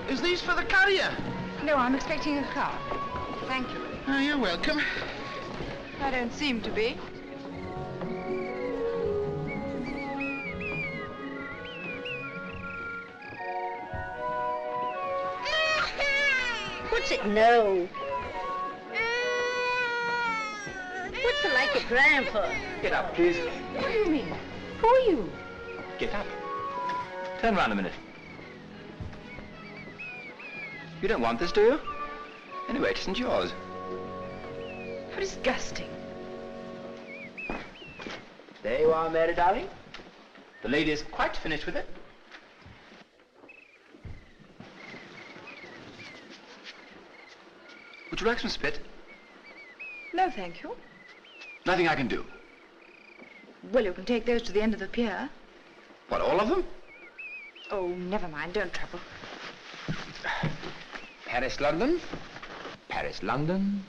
Is these for the carrier? No, I'm expecting a car. Thank you. Oh, you're welcome. I don't seem to be. What's it know? What's the like of crying for? Get up, please. What do you mean? Who are you? Get up. Turn round a minute. You don't want this, do you? Anyway, it isn't yours. How disgusting. There you are, Mary, darling. The lady is quite finished with it. Would you like some spit? No, thank you. Nothing I can do. Well, you can take those to the end of the pier. What, all of them? Oh, never mind. Don't trouble. Paris, London. Paris, London.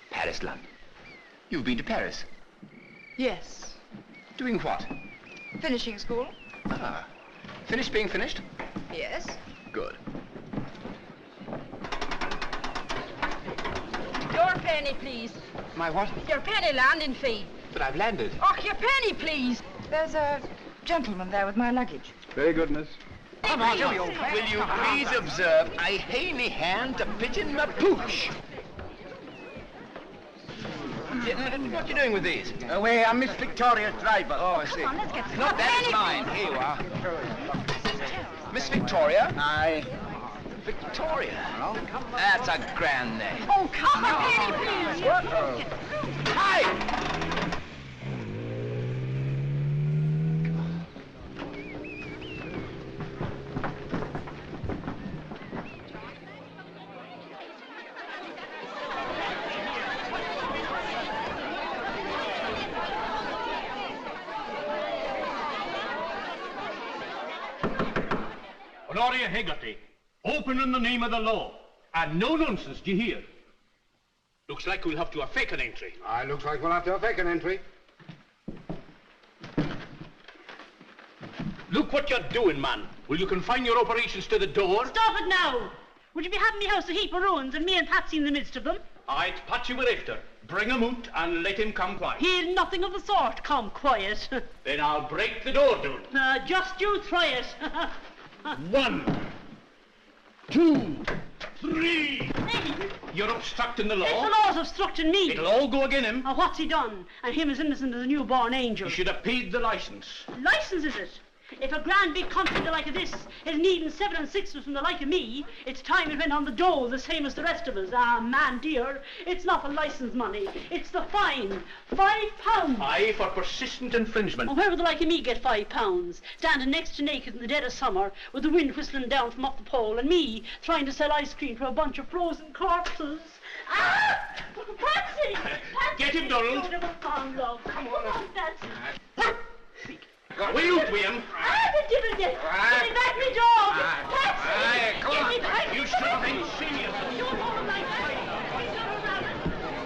Paris, London. You've been to Paris? Yes. Doing what? Finishing school? Ah. Finished being finished? Yes. Good. Your penny, please. My what? Your penny landing fee. But I've landed. Oh, your penny, please. There's a gentleman there with my luggage. Very good, miss. Come on, will you please observe, I hae me hand to pit in my pooch. What are you doing with these? Away, I'm Miss Victoria's driver. Oh, I see. Come on, let's get some. No, that's mine. Here you are. Miss Victoria? Aye. Victoria. That's a grand name. Oh, come on, penny, please. Hi! Honoria Hegarty, open in the name of the law. And no nonsense, do you hear? Looks like we'll have to fake an entry. Aye, looks like we'll have to fake an entry. Look what you're doing, man. Will you confine your operations to the door? Stop it now! Would you be having me house a heap of ruins and me and Patsy in the midst of them? Aye, it's Patsy we're after. Bring him out and let him come quiet. He'll nothing of the sort. Come quiet. Then I'll break the door down. Just you try it. 1, 2, 3. You're obstructing the It's law. the law's obstructing me. It'll all go again him. Now, what's he done? And him as innocent as a newborn angel. You should have paid the license. License, is it? If a grand big country like this is needing 7 and 6 from the like of me, it's time it went on the dole the same as the rest of us. Ah, man dear, it's not the license money, it's the fine. £5. Aye, for persistent infringement. And where would the like of me get £5? Standing next to naked in the dead of summer with the wind whistling down from up the pole and me trying to sell ice cream for a bunch of frozen corpses. Ah! Patsy! Patsy! Get him, Donald. Oh, never found love. Come on, Patsy. Will you, William? Ah, the devil dead! Give me back me dog! Patsy! Come Give on. me back You me should have dog! been serious. Don't hold him like that!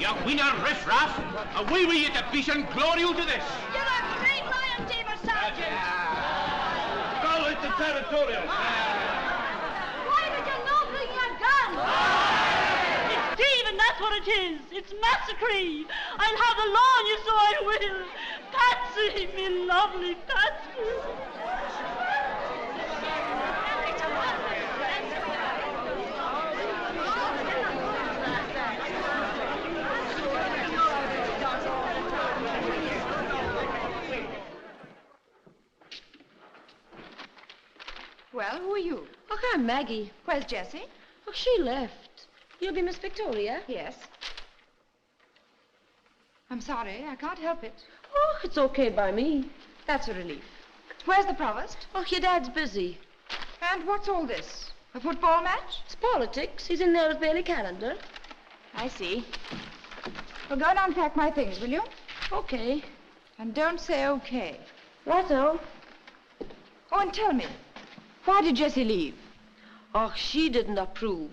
You winner, riff-raff. Away with you to peace and glory to this. You're a great lion, David Sergeant. Call it the territorial. Why did you not bring your gun? It's thieving, that's what it is! It's massacre! I'll have the law on you, so I will! Patsy, me lovely Patsy! Well, who are you? Oh, I'm Maggie. Where's Jessie? Oh, she left. You'll be Miss Victoria? Yes. I'm sorry, I can't help it. Oh, it's okay by me. That's a relief. Where's the provost? Oh, your dad's busy. And what's all this? A football match? It's politics. He's in there with Bailey Calendar. I see. Well, go and unpack my things, will you? Okay. And don't say okay. Righto. Oh, and tell me, why did Jessie leave? Oh, she didn't approve.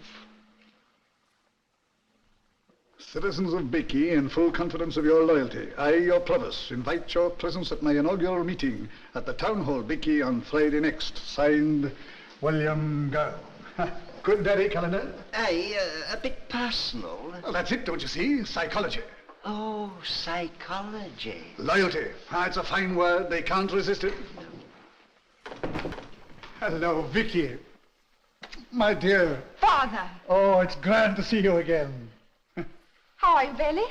Citizens of Beaky, in full confidence of your loyalty, I, your provost, invite your presence at my inaugural meeting at the Town Hall, Beaky, on Friday next. Signed, William Girl. Good daddy, Calendar? Aye, a bit personal. Well, that's it, don't you see? Psychology. Oh, psychology. Loyalty. Ah, it's a fine word. They can't resist it. Hello, Vicky. My dear. Father! Oh, it's grand to see you again. How are you, Bailey?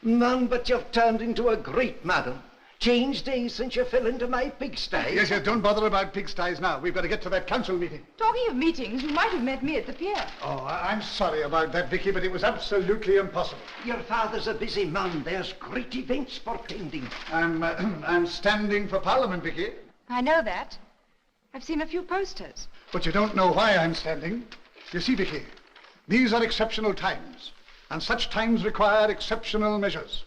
None but you've turned into a great madam. Changed days since you fell into my pigsty. Yes, don't bother about pigsties now. We've got to get to that council meeting. Talking of meetings, you might have met me at the pier. Oh, I'm sorry about that, Vicky, but it was absolutely impossible. Your father's a busy man. There's great events portending. I'm standing for Parliament, Vicky. I know that. I've seen a few posters. But you don't know why I'm standing. You see, Vicky, these are exceptional times, and such times require exceptional measures.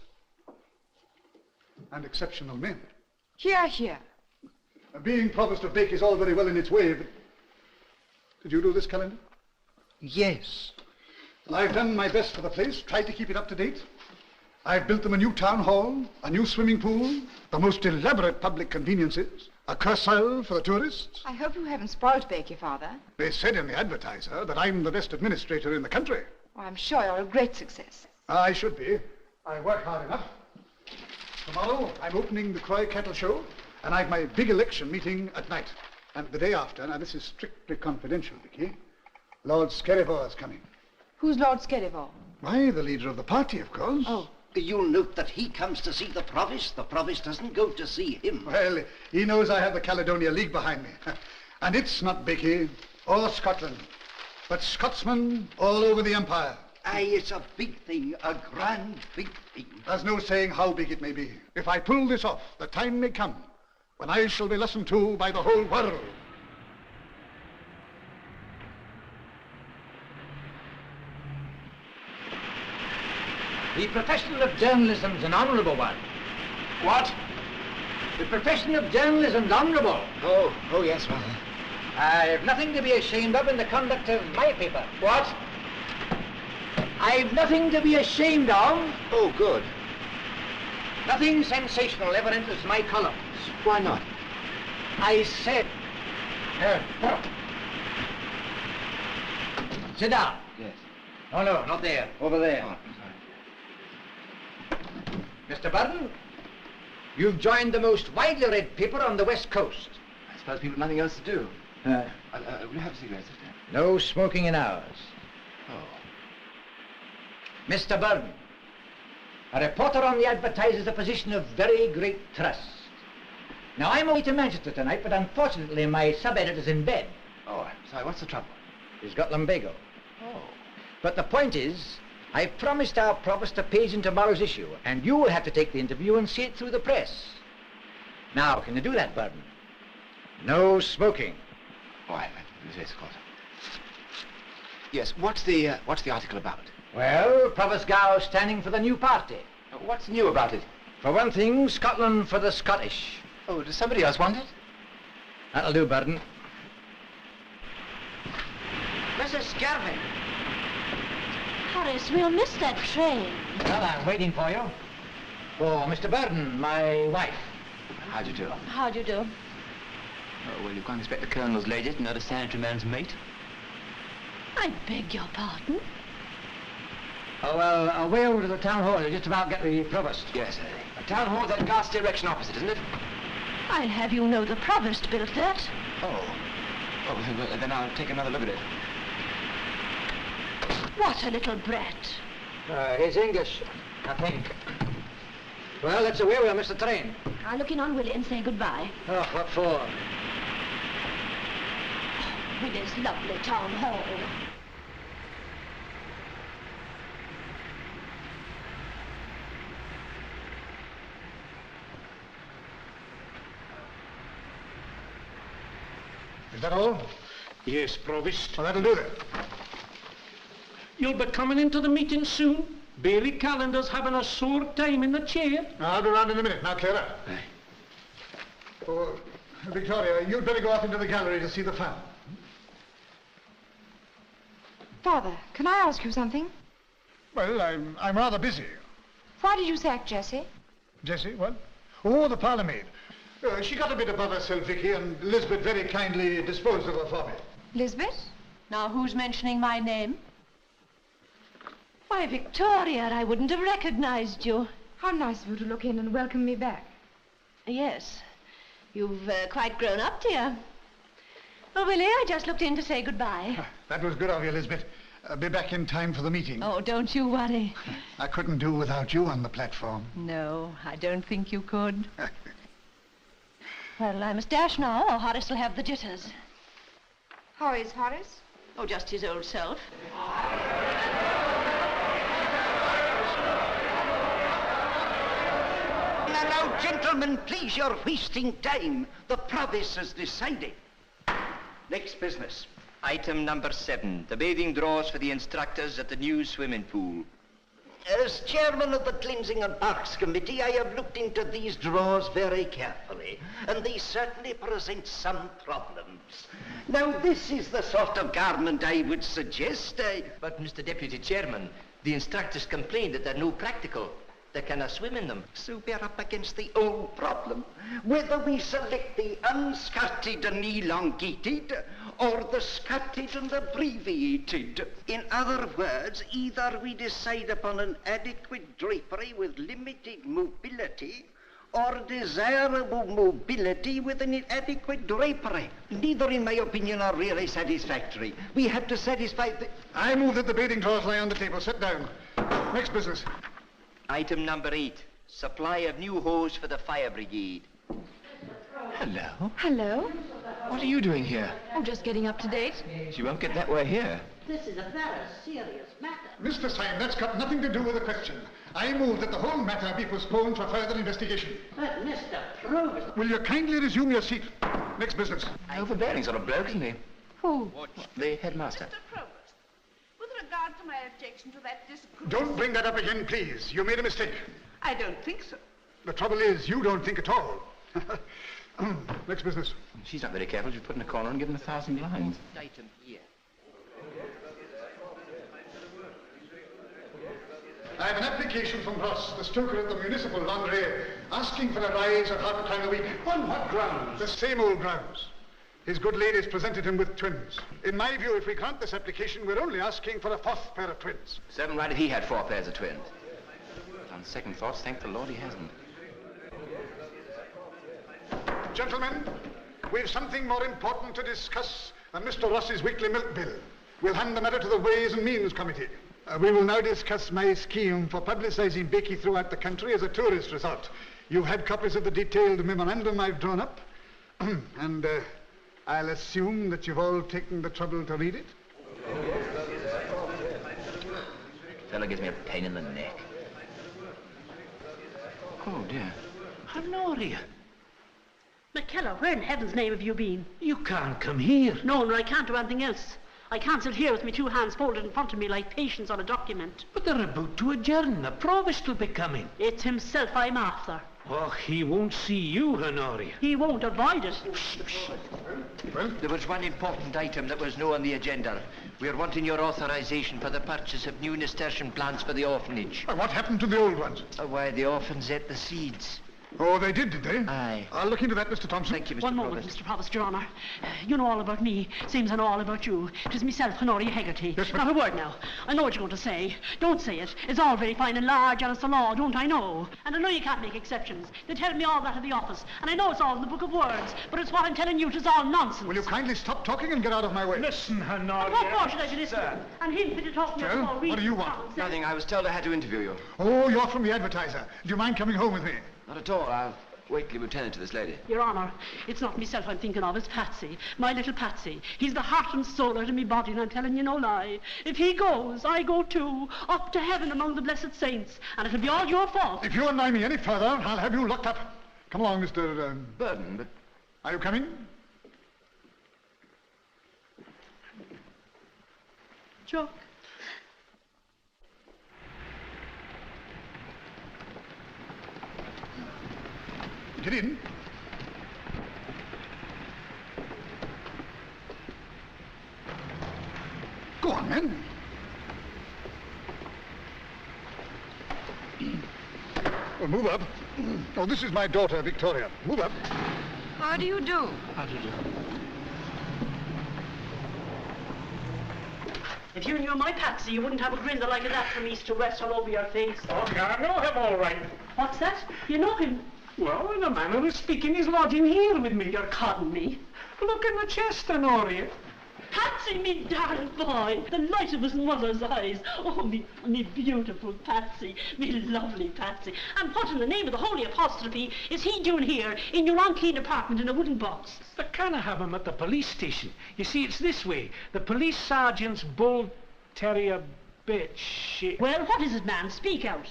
And exceptional men. Here, here. Being provost of Bake is all very well in its way, but... Did you do this, Calendar? Yes. I've done my best for the place, tried to keep it up to date. I've built them a new town hall, a new swimming pool, the most elaborate public conveniences, a curcile for the tourists. I hope you haven't spoiled Bakey, Father. They said in the advertiser that I'm the best administrator in the country. Oh, I'm sure you're a great success. I should be. I work hard enough. Tomorrow, I'm opening the Croy Cattle Show, and I've my big election meeting at night. And the day after, now this is strictly confidential, Vicky, Lord Skerrivore's coming. Who's Lord Skerrivore? Why, the leader of the party, of course. Oh. You'll note that he comes to see the provost. The provost doesn't go to see him. Well, he knows I have the Caledonia League behind me. And it's not Beaky or Scotland, but Scotsmen all over the Empire. Aye, it's a big thing, a grand big thing. There's no saying how big it may be. If I pull this off, the time may come when I shall be listened to by the whole world. The profession of journalism's an honourable one. What? The profession of journalism's honourable. Oh, yes, Father. I've nothing to be ashamed of in the conduct of my paper. What? I've nothing to be ashamed of. Oh, good. Nothing sensational ever enters my columns. Why not? I said... Sit down. Yes. No, not there. Over there. Oh, Mr. Burton, you've joined the most widely read paper on the West Coast. I suppose people have nothing else to do. Will you have a cigarette, sister? No smoking in ours. Mr. Burton, a reporter on the Advertiser is a position of very great trust. Now, I'm away to Manchester tonight, but unfortunately my sub-editor's in bed. Oh, sorry, what's the trouble? He's got lumbago. Oh. But the point is, I promised our provost a page in tomorrow's issue, and you will have to take the interview and see it through the press. Now, can you do that, Burton? No smoking. Why, yes, of course. Yes, what's the article about? Well, Provost Gow standing for the new party. What's new about it? For one thing, Scotland for the Scottish. Oh, does somebody else want it? That'll do, Burton. Mrs. Scarvin. Horace, we'll miss that train. Well, I'm waiting for you. Oh, Mr. Burton, my wife. How do you do? How do you do? Oh, well, you can't expect the colonel's lady to know the sanitary man's mate. I beg your pardon? Oh, well, away over to the town hall. You'll just about get the provost. Yes, the town hall, that ghastly erection opposite, isn't it? I'll have you know the provost built that. Oh. Oh, well, then I'll take another look at it. What a little brat. He's English, I think. Well, that's away. We'll miss the train. I'll look in on Willie and say goodbye. Oh, what for? Willie's lovely town hall. Is that all? Yes, Provost. Well, that'll do then. You'll be coming into the meeting soon? Bailey Calendar's having a sore time in the chair. I'll be round in a minute. Now, clear up. Aye. Oh, Victoria, you'd better go up into the gallery to see the fun. Father, can I ask you something? Well, I'm rather busy. Why did you sack Jessie? Jessie, what? Oh, the parlour maid. She got a bit above herself, Vicky, and Lisbeth very kindly disposed of her for me. Lisbeth? Now, who's mentioning my name? Why, Victoria, I wouldn't have recognized you. How nice of you to look in and welcome me back. Yes. You've quite grown up, dear. Well, Willie, I just looked in to say goodbye. That was good of you, Lisbeth. Be back in time for the meeting. Oh, don't you worry. I couldn't do without you on the platform. No, I don't think you could. Well, I must dash now, or Horace will have the jitters. How is Horace? Oh, just his old self. Now, gentlemen, please, you're wasting time. The provost has decided. Next business. Item number 7, the bathing drawers for the instructors at the new swimming pool. As chairman of the Cleansing and Parks Committee, I have looked into these drawers very carefully, and they certainly present some problems. Now, this is the sort of garment I would suggest. But, Mr. Deputy Chairman, the instructors complained that they're no practical. They cannot swim in them. So we're up against the old problem, whether we select the unskirted and elongated, or the skirted and abbreviated. In other words, either we decide upon an adequate drapery with limited mobility, or desirable mobility with an inadequate drapery. Neither, in my opinion, are really satisfactory. We have to satisfy the... I move that the bathing drawers lie on the table. Sit down. Next business. Item number 8, supply of new hose for the fire brigade. Hello. Hello? What are you doing here? Oh, just getting up to date. She won't get that way here. This is a very serious matter. Mr. Syme, that's got nothing to do with the question. I move that the whole matter be postponed for further investigation. But, Mr. Provost... Will you kindly resume your seat? Next business. Overbearing sort of bloke, isn't he? Who? The headmaster. Provost, with regard to my objection to that disagreement... Don't bring that up again, please. You made a mistake. I don't think so. The trouble is, you don't think at all. Next business. She's not very careful. She's put in a corner and given 1,000 lines. Item here. I have an application from Ross, the stoker at the municipal laundry, asking for a rise of half a crown a week. On what grounds? The same old grounds. His good lady's presented him with twins. In my view, if we grant this application, we're only asking for a 4th pair of twins. Served him right if he had 4 pairs of twins. But on second thoughts, thank the Lord he hasn't. Gentlemen, we've something more important to discuss than Mr. Ross's weekly milk bill. We'll hand the matter to the Ways and Means Committee. We will now discuss my scheme for publicising Becky throughout the country as a tourist resort. You've had copies of the detailed memorandum I've drawn up, and I'll assume that you've all taken the trouble to read it. Fella gives me a pain in the neck. Oh, dear. Honoria, McKellar, where in heaven's name have you been? you can't come here. No, I can't do anything else. I can't sit here with me 2 hands folded in front of me like patience on a document. But they're about to adjourn. The provost will be coming. It's himself I'm after. Oh, he won't see you, Honoria. He won't avoid it. Well, There was one important item that was no on the agenda. We're wanting your authorization for the purchase of new nasturtium plants for the orphanage. what happened to the old ones? Why, the orphans ate the seeds. Oh, they did they? Aye. I'll look into that, Mr. Thompson. Thank you, Mr. One moment, Provost. Mr. Provost, Your Honour. You know all about me, same as I know all about you. 'Tis myself, Honoria Hegarty. Yes, but- Not a word now. I know what you're going to say. Don't say it. It's all very fine and large, and it's the law, don't I know? And I know you can't make exceptions. They tell me all that at the office, and I know it's all in the book of words, but it's what I'm telling you, 'tis all nonsense. Will you kindly stop talking and get out of my way? Listen, And Honoria. what more should I be listening? And him fit to talk me Sir, about what reason do you and want? common sense. Nothing. I was told I had to interview you. Oh, you're from the Advertiser. Do you mind coming home with me? Not at all. I'll wait till you attend to this lady. Your Honour, it's not myself I'm thinking of, it's Patsy, my little Patsy. He's the heart and soul out of me body, and I'm telling you no lie. If he goes, I go too, up to heaven among the blessed saints, and it'll be all your fault. If you annoy me any further, I'll have you locked up. Come along, Mr. Burden, but Are you coming? Jock. Get in. Go on, then. Well, move up. Oh, this is my daughter, Victoria. Move up. How do you do? If you knew my Patsy, you wouldn't have a grin the like of that from east to west all over your face. Oh, yeah, I know him all right. What's that? You know him? Well, in a manner of speaking, he's lodging here with me. You're codding me. Look in the chest, Honoria. Patsy, me darling boy, the light of his mother's eyes. Oh, me beautiful Patsy, me lovely Patsy. And what in the name of the holy apostrophe is he doing here in your unclean apartment in a wooden box? They can't have him at the police station. You see, it's this way. The police sergeant's bull terrier bitch. Well, what is it, man? Speak out.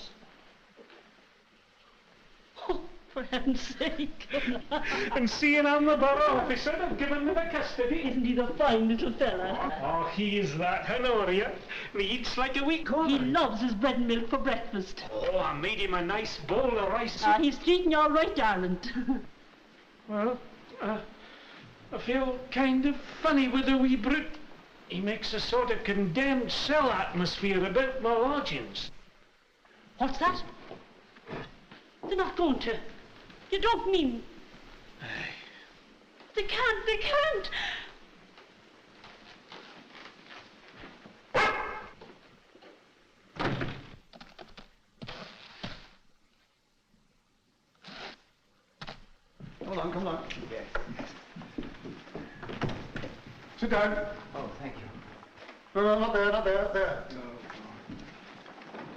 Oh, for heaven's sake. And seeing I'm the borough officer, they've given me the custody. Isn't he the fine little fella? Oh, he's that, Honoria. He eats like a weak He woman. loves his bread and milk for breakfast. Oh, I made him a nice bowl of rice. He's treating you all right, darling. Well, I feel kind of funny with the wee brute. He makes a sort of condemned cell atmosphere about my lodgings. What's that? They're not going to. You don't mean... They can't. Come on. Yes. Sit down. oh, thank you. No, not there, there.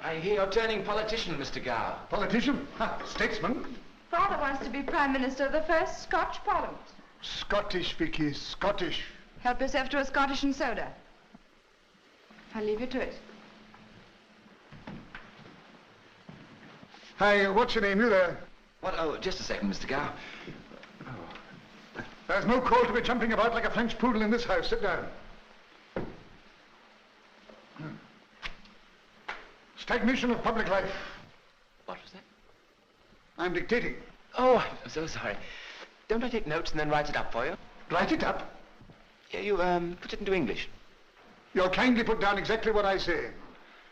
I hear you're turning politician, Mr. Gow. Politician? Ha, statesman. Father wants to be Prime Minister of the first Scotch Parliament. Scottish, Vicky, Scottish. Help yourself to a Scottish and soda. I'll leave you to it. Hi, what's your name, you there? What? Oh, just a second, Mr. Gow. There's no call to be jumping about like a French poodle in this house. Sit down. Stagnation of public life. What was that? I'm dictating. Oh, I'm so sorry. Don't I take notes and then write it up for you? Write it up. Yeah, you, put it into English. You'll kindly put down exactly what I say.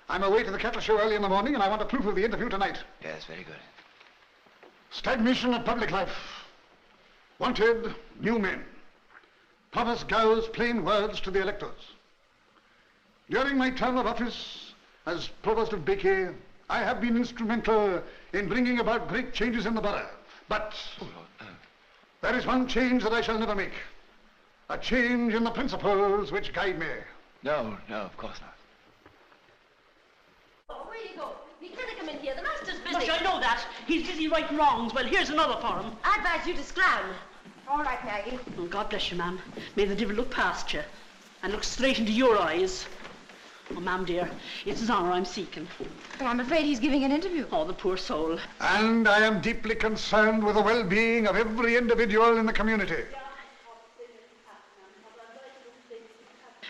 I'm away to the cattle show early in the morning, and I want a proof of the interview tonight. Yes, very good. Stagnation of public life. Wanted new men. Promise Gow's plain words to the electors. During my term of office as Provost of Becky, I have been instrumental in bringing about great changes in the borough. But there is one change that I shall never make. A change in the principles which guide me. No, of course not. Oh, where you go? You can't come in here. The master's busy. Mush, I know that. He's busy righting wrongs. Well, here's another for him. I advise you to scram. All right, Maggie. Oh, God bless you, ma'am. May the devil look past you and look straight into your eyes. Oh, ma'am, dear, it's his honour I'm seeking. But I'm afraid he's giving an interview. Oh, the poor soul. And I am deeply concerned with the well-being of every individual in the community.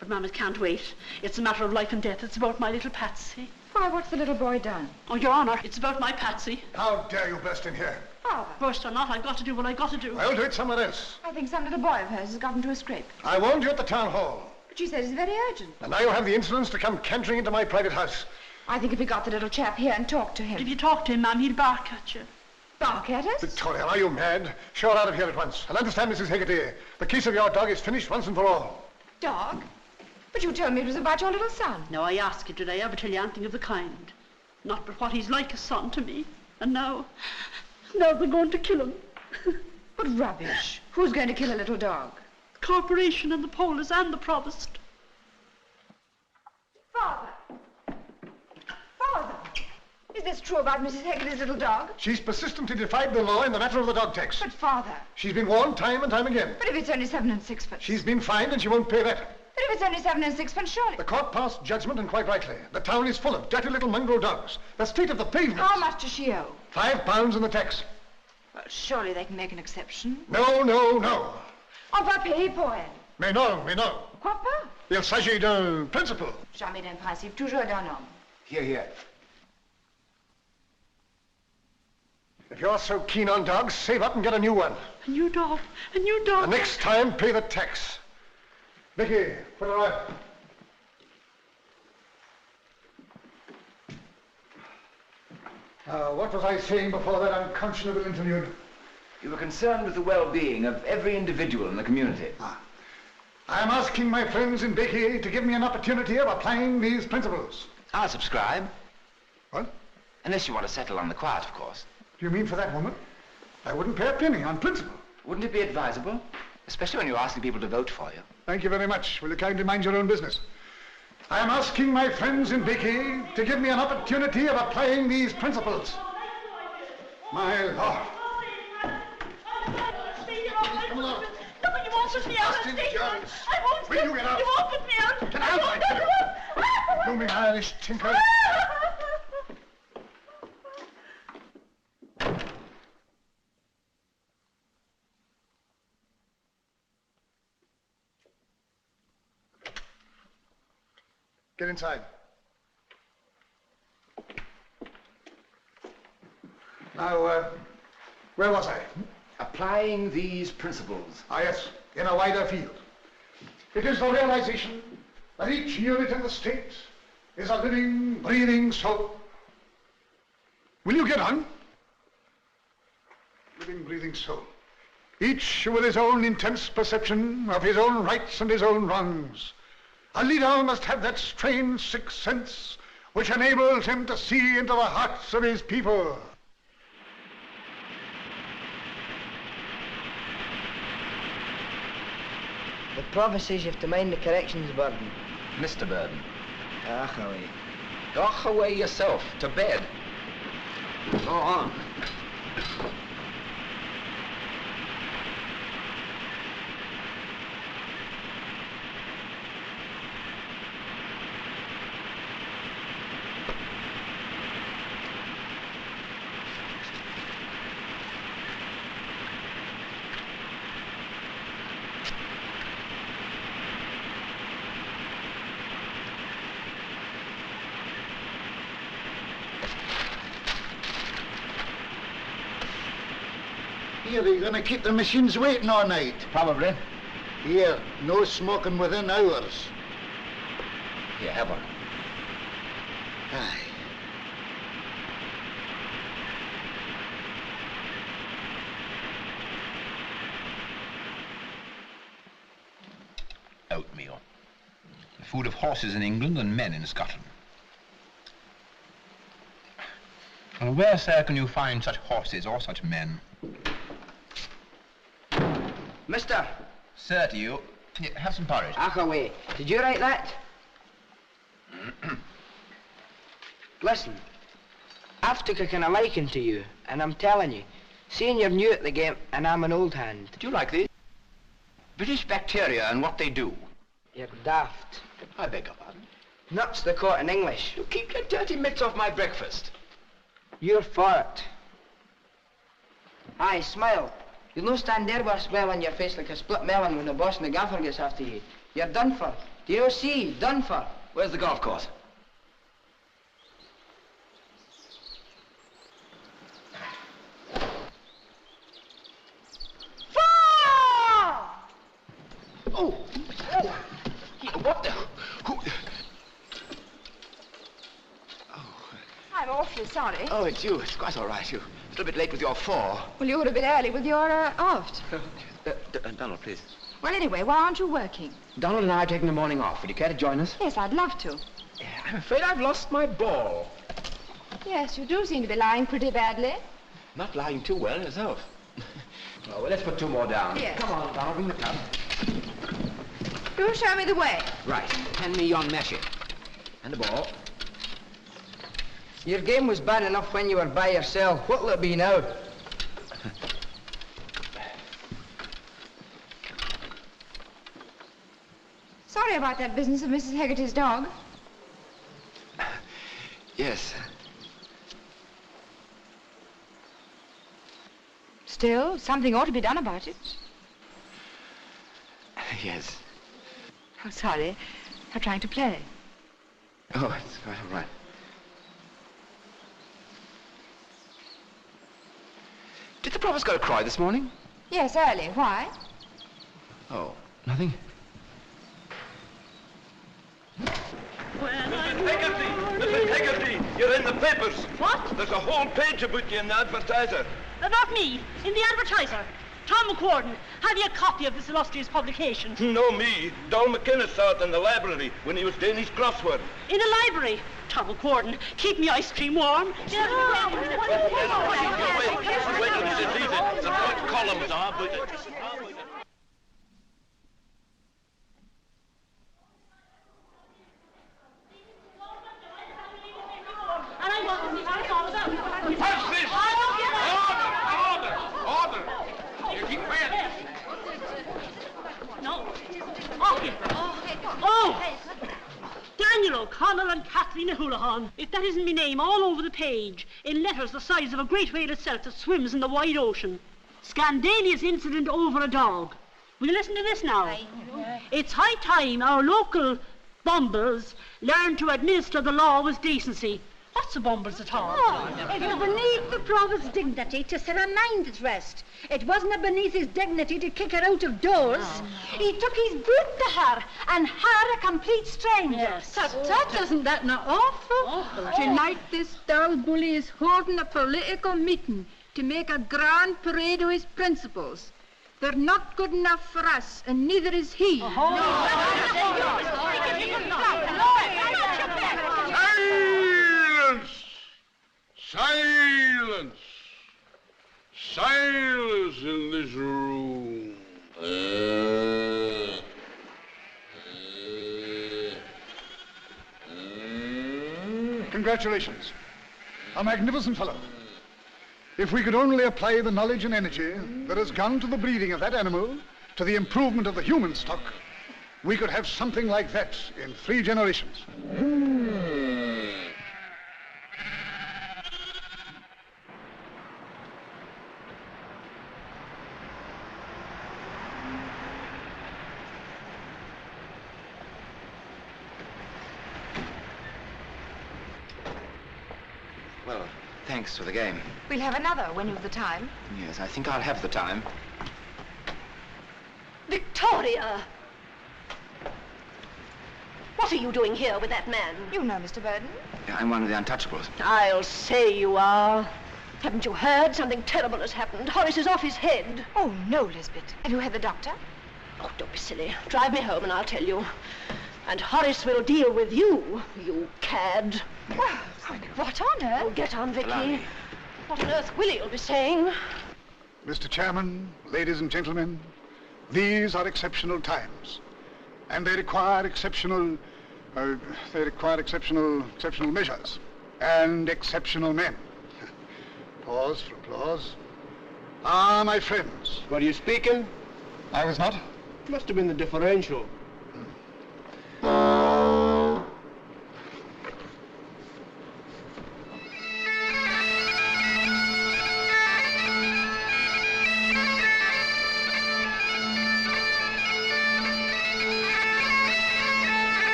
But, ma'am, it can't wait. It's a matter of life and death. It's about my little Patsy. Why, what's the little boy done? Oh, Your Honour, it's about my Patsy. How dare you burst in here? Father. Burst or not, I've got to do what I've got to do. I'll do it somewhere else. I think some little boy of hers has got into a scrape. I warned you at the town hall. But she said it's very urgent. And now you have the insolence to come cantering into my private house. I think if we got the little chap here and talked to If him. you talk to him, ma'am, he'll bark at you. Bark at us? Victoria, are you mad? Show her out of here at once. And understand, Mrs. Hegarty, the case of your dog is finished once and for all. Dog? But you told me it was about your little son. Now, I ask you, did I ever tell you anything of the kind? Not but what he's like a son to me. And now they're going to kill him. What rubbish. Who's going to kill a little dog? The corporation and the polis and the provost. Father! Father! Is this true about Mrs. Hegarty's little dog? She's persistently defied the law in the matter of the dog tax. But, Father... She's been warned time and time again. But if it's only 7 and 6 pence... She's been fined and she won't pay that. But if it's only 7 and 6 pence, surely... The court passed judgment, and quite rightly. The town is full of dirty little mongrel dogs. The state of the pavement. How much does she owe? £5 in the tax. Well, surely they can make an exception. No. On va payer pour elle. Mais non. Quoi pas? Il s'agit d'un principle. Jamais d'un principe, toujours d'un homme. Here. If you're so keen on dogs, save up and get a new one. A new dog. The next time, pay the tax. Vicky, put her out. What was I saying before that unconscionable interlude? You were concerned with the well-being of every individual in the community. I am asking my friends in Becky to give me an opportunity of applying these principles. I'll subscribe. What? Unless you want to settle on the quiet, of course. Do you mean for that woman? I wouldn't pay a penny on principle. Wouldn't it be advisable? Especially when you're asking people to vote for you. Thank you very much. Will you kindly mind your own business? I am asking my friends in Becky to give me an opportunity of applying these principles. My Lord. Come along. No, but you won't put me out of station. I won't. Will you get out? You won't put me out. Get out, I tell you. Blooming Irish tinker. Get inside. Now, where was I? Applying these principles. Ah, yes, in a wider field. It is the realization that each unit in the state is a living, breathing soul. Will you get on? Living, breathing soul. Each with his own intense perception of his own rights and his own wrongs. A leader must have that strange sixth sense which enables him to see into the hearts of his people. The provost says you have to mind the corrections, Burden. Mr. Burden. Away. Go away yourself, to bed. Go on. Here, are you going to keep the machines waiting all night? Probably. Here, no smoking within hours. Here, have one. Aye. Oatmeal. The food of horses in England and men in Scotland. And where, sir, can you find such horses or such men? Mister. Sir, to you. Here, have some porridge. Achaway. Did you write that? Listen, I've took a kind of liking to you, and I'm telling you, seeing you're new at the game, and I'm an old hand. Do you like these? British bacteria and what they do. You're daft. I beg your pardon. Nuts they call it in English. You keep your dirty mitts off my breakfast. You're for it. Aye, smile. You'll no stand there with a smile on your face like a split melon when the boss and the gaffer gets after you. You're done for. Do you see? Done for. Where's the golf course? Oh! What the? Who? I'm awfully sorry. Oh, it's you. It's quite all right. You're a little bit late with your 4. Well, you were a bit early with your aft. Donald, please. Well, anyway, why aren't you working? Donald and I are taking the morning off. Would you care to join us? Yes, I'd love to. I'm afraid I've lost my ball. Yes, you do seem to be lying pretty badly. Not lying too well yourself. Oh, well, let's put 2 more down. Yes. Come on, Donald, bring the club. Do show me the way. Right. Hand me yon mashie. And the ball. Your game was bad enough when you were by yourself. What'll it be now? Sorry about that business of Mrs. Hegarty's dog. Yes. Still, something ought to be done about it. Yes. I'm sorry. I'm trying to play. Oh, it's quite all right. Did the provost go to Croy this morning? Yes, early. Why? Oh, nothing. Mrs. Hegarty, you're in the papers. What? There's a whole page about you in the Advertiser. About me, in the Advertiser. Tom McCorden, have you a copy of this illustrious publication? No, me. Dol McInnes saw it in the library when he was doing his crossword. In the library? Tom McCorden, keep me ice cream warm. Wait till you see it. The front columns are, but... And I want to see how it's all about. What's this? Order! You keep quiet. No. Oh! Daniel O'Connell and Kathleen Houlihan. If that isn't my name all over the page, in letters the size of a great whale itself that swims in the wide ocean. Scandalous incident over a dog. Will you listen to this now? It's high time our local bumbles learn to administer the law with decency. What's the bumbles at all? It was beneath the provost's dignity to set her mind at rest. It wasn't beneath his dignity to kick her out of doors. He took his boot to her, and her a complete stranger. Yes. Tut, isn't that not awful? Tonight this dog bully is holding a political meeting to make a grand parade of his principles. They're not good enough for us, and neither is he. Silence! Silence in this room. Congratulations. A magnificent fellow. If we could only apply the knowledge and energy that has gone to the breeding of that animal, to the improvement of the human stock, we could have something like that in 3 generations. Well, thanks for the game. We'll have another when you've the time. Yes, I think I'll have the time. Victoria! What are you doing here with that man? You know, Mr. Burden. Yeah, I'm one of the untouchables. I'll say you are. Haven't you heard? Something terrible has happened. Horace is off his head. Oh, no, Lisbeth. Have you had the doctor? Oh, don't be silly. Drive me home and I'll tell you. And Horace will deal with you, you cad. Well, what on earth? Oh, get on, Vicky. Blimey. What on earth will you be saying? Mr. Chairman, ladies and gentlemen, these are exceptional times, and they require exceptional They require exceptional measures and exceptional men. Pause for applause. Ah, my friends. Were you speaking? I was not. Must have been the differential.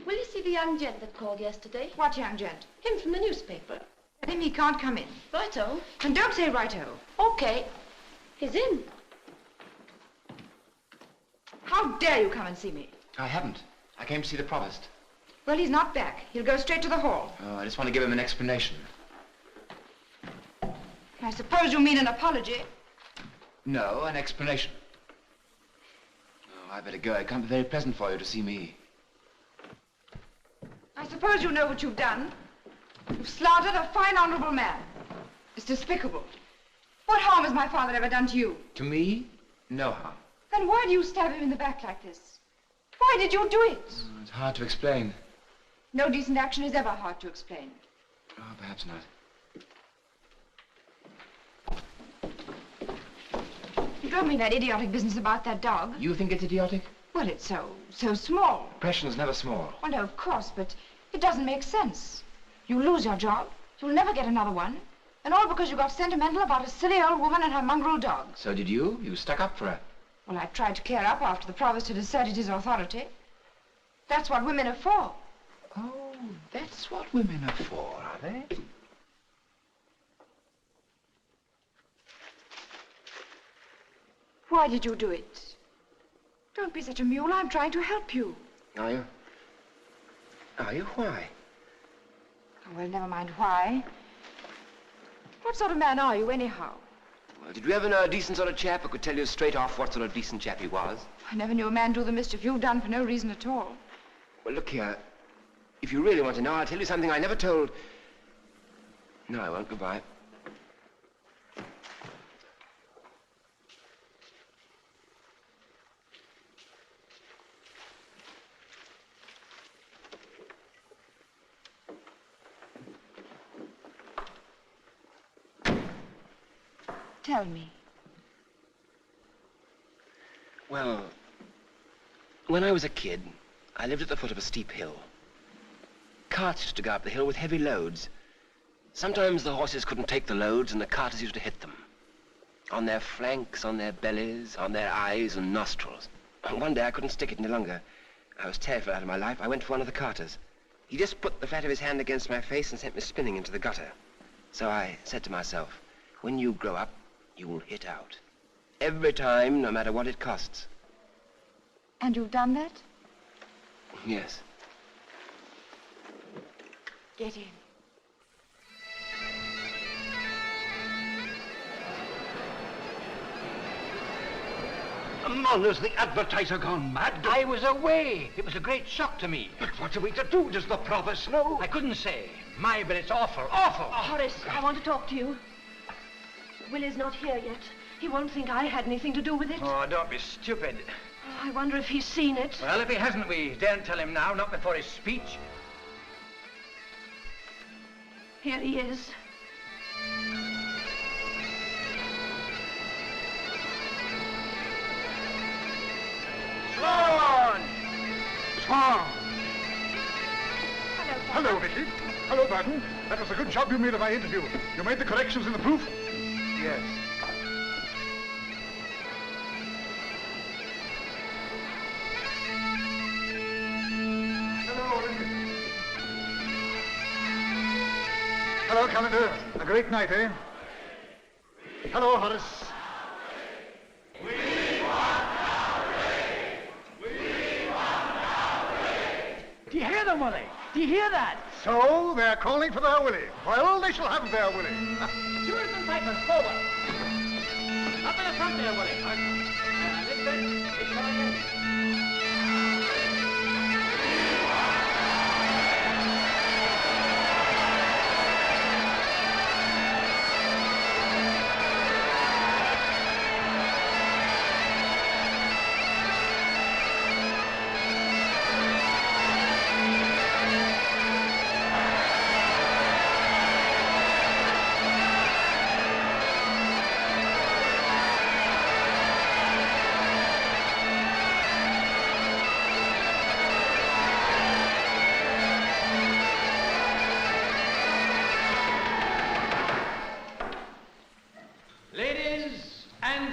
Will you see the young gent that called yesterday? What young gent? Him from the newspaper. Tell him he can't come in. Righto. And don't say righto. Okay. He's in. How dare you come and see me? I haven't. I came to see the provost. Well, he's not back. He'll go straight to the hall. Oh, I just want to give him an explanation. I suppose you mean an apology. No, an explanation. Oh, I better go. It can't be very pleasant for you to see me. I suppose you know what you've done. You've slandered a fine, honorable man. It's despicable. What harm has my father ever done to you? To me? No harm. Then why do you stab him in the back like this? Why did you do it? Oh, it's hard to explain. No decent action is ever hard to explain. Oh, perhaps not. You don't mean that idiotic business about that dog? You think it's idiotic? Well, it's so small. Oppression's never small. Well, no, of course, but it doesn't make sense. You lose your job, you'll never get another one, and all because you got sentimental about a silly old woman and her mongrel dog. So did you? You stuck up for her. Well, I tried to clear up after the provost had asserted his authority. That's what women are for. Oh, that's what women are for, are they? Why did you do it? Don't be such a mule. I'm trying to help you. Are you? Are you? Why? Oh, well, never mind why. What sort of man are you, anyhow? Well, did you ever know a decent sort of chap who could tell you straight off what sort of decent chap he was? I never knew a man do the mischief you've done for no reason at all. Well, look here. If you really want to know, I'll tell you something I never told... No, I won't. Goodbye. Tell me. Well, when I was a kid, I lived at the foot of a steep hill. Carts used to go up the hill with heavy loads. Sometimes the horses couldn't take the loads and the carters used to hit them. On their flanks, on their bellies, on their eyes and nostrils. And one day I couldn't stick it any longer. I was terrified out of my life. I went for one of the carters. He just put the flat of his hand against my face and sent me spinning into the gutter. So I said to myself, when you grow up, you will hit out. Every time, no matter what it costs. And you've done that? Yes. Get in. Man, has the advertiser gone mad? I was away. It was a great shock to me. But what are we to do? Does the provost know? I couldn't say. But it's awful, awful. Horace, I want to talk to you. Willie's not here yet. He won't think I had anything to do with it. Oh, don't be stupid. Oh, I wonder if he's seen it. Well, if he hasn't, we daren't tell him now, not before his speech. Here he is. Swan! Swan! Hello, Father. Hello, Vicky. Hello, Barton. That was a good job you made of my interview. You made the corrections in the proof? Yes. Hello, Vicky. Hello, Calendar. A great night, eh? Hello, Horace. Do you hear them, Willie? Do you hear that? So, they're calling for their Willie. Well, they shall have their Willie. Stewards and pipers, forward. Up in the front there, Willie. It's coming in.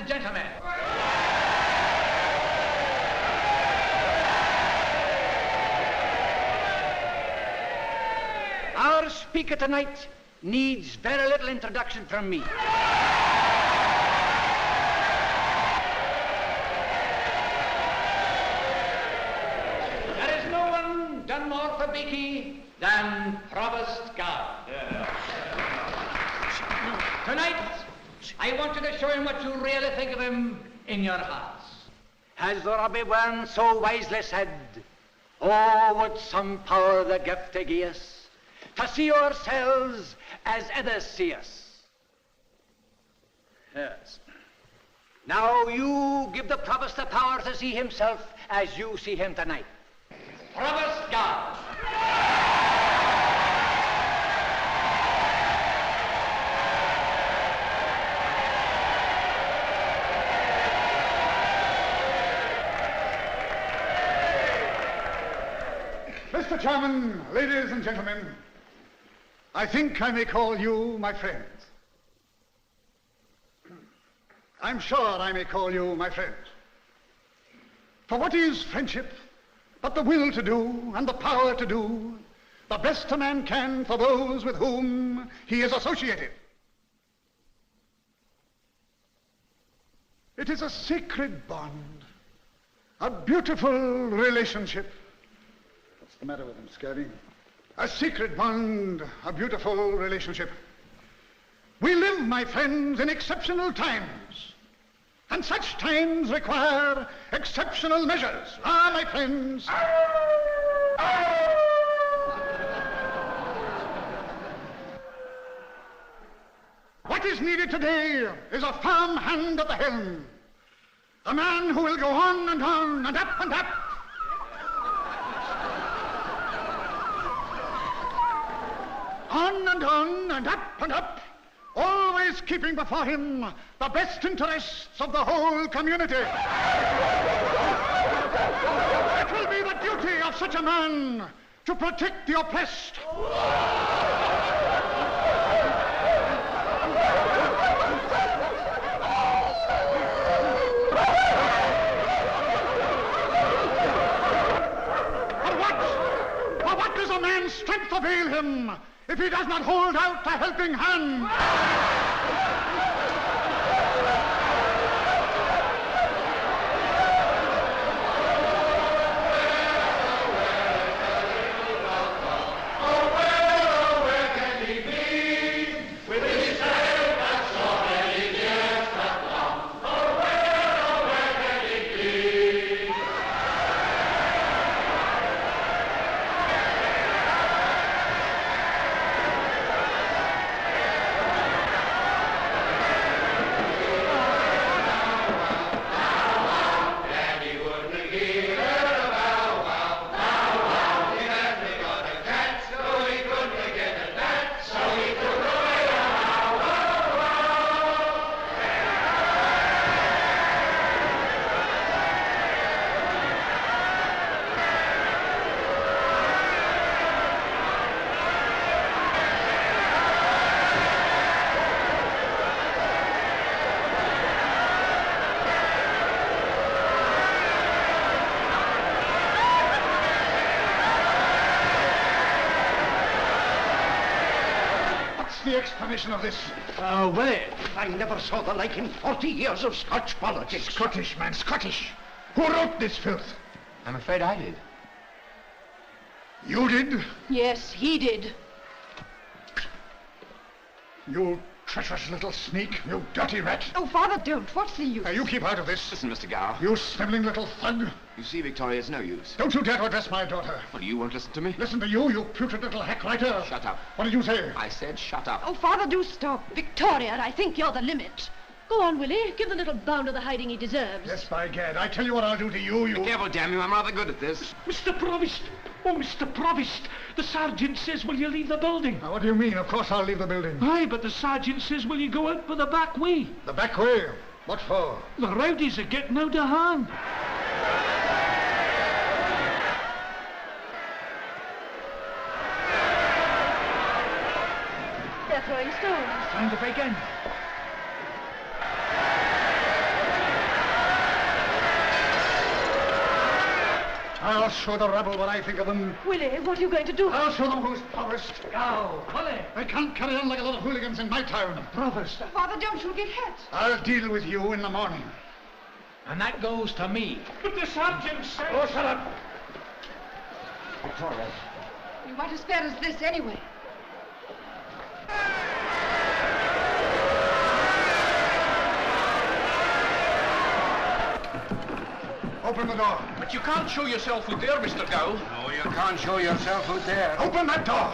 and gentlemen. Our speaker tonight needs very little introduction from me. There is no one done more for Beaky than Provost Guard. Tonight, I want you to show him what you really think of him in your hearts. As Robbie Burns so wisely said, oh, would some power the gift to gie us, to see ourselves as others see us. Yes. Now you give the Provost the power to see himself as you see him tonight. Provost Guard. Mr. Chairman, ladies and gentlemen, I think I may call you my friends. I'm sure I may call you my friends. For what is friendship but the will to do and the power to do the best a man can for those with whom he is associated? It is a sacred bond, a beautiful relationship. What's the matter with him, Scotty? A secret bond, a beautiful relationship. We live, my friends, in exceptional times. And such times require exceptional measures. Ah, my friends. What is needed today is a firm hand at the helm. A man who will go on and up and up. On and up and up, always keeping before him the best interests of the whole community. It will be the duty of such a man to protect the oppressed. For what does a man's strength avail him if he does not hold out a helping hand? The explanation of this? Well, I never saw the like in 40 years of Scotch politics. Scottish, man, Scottish. Who wrote this filth? I'm afraid I did. You did? Yes, he did. You treacherous little sneak, you dirty rat. Oh, Father, don't. What's the use? Now, you keep out of this. Listen, Mr. Gow. You sniveling little thug. You see, Victoria, it's no use. Don't you dare to address my daughter. Well, you won't listen to me. Listen to you, you putrid little hack writer. Shut up. What did you say? I said shut up. Oh, Father, do stop. Victoria, I think you're the limit. Go on, Willie. Give the little bounder the hiding he deserves. Yes, by gad. I tell you what I'll do to you, you... Be careful, damn you. I'm rather good at this. Mr. Provost! Oh, Mr. Provost! The sergeant says, will you leave the building? Now, what do you mean? Of course I'll leave the building. Aye, but the sergeant says, will you go out by the back way? The back way? What for? The rowdies are getting out of hand. They're throwing stones. Trying to break in. I'll show the rabble what I think of them. Willie, what are you going to do? I'll show them who's provost. Go, Willie. I can't carry on like a lot of hooligans in my town. Provost. Father, don't you get hurt. I'll deal with you in the morning. And that goes to me. But the sergeant said... Oh, shut up. Victoria. You might have spared us this anyway. Open the door. But you can't show yourself out there, Mr. Gow. No, you can't show yourself out there. Open that door.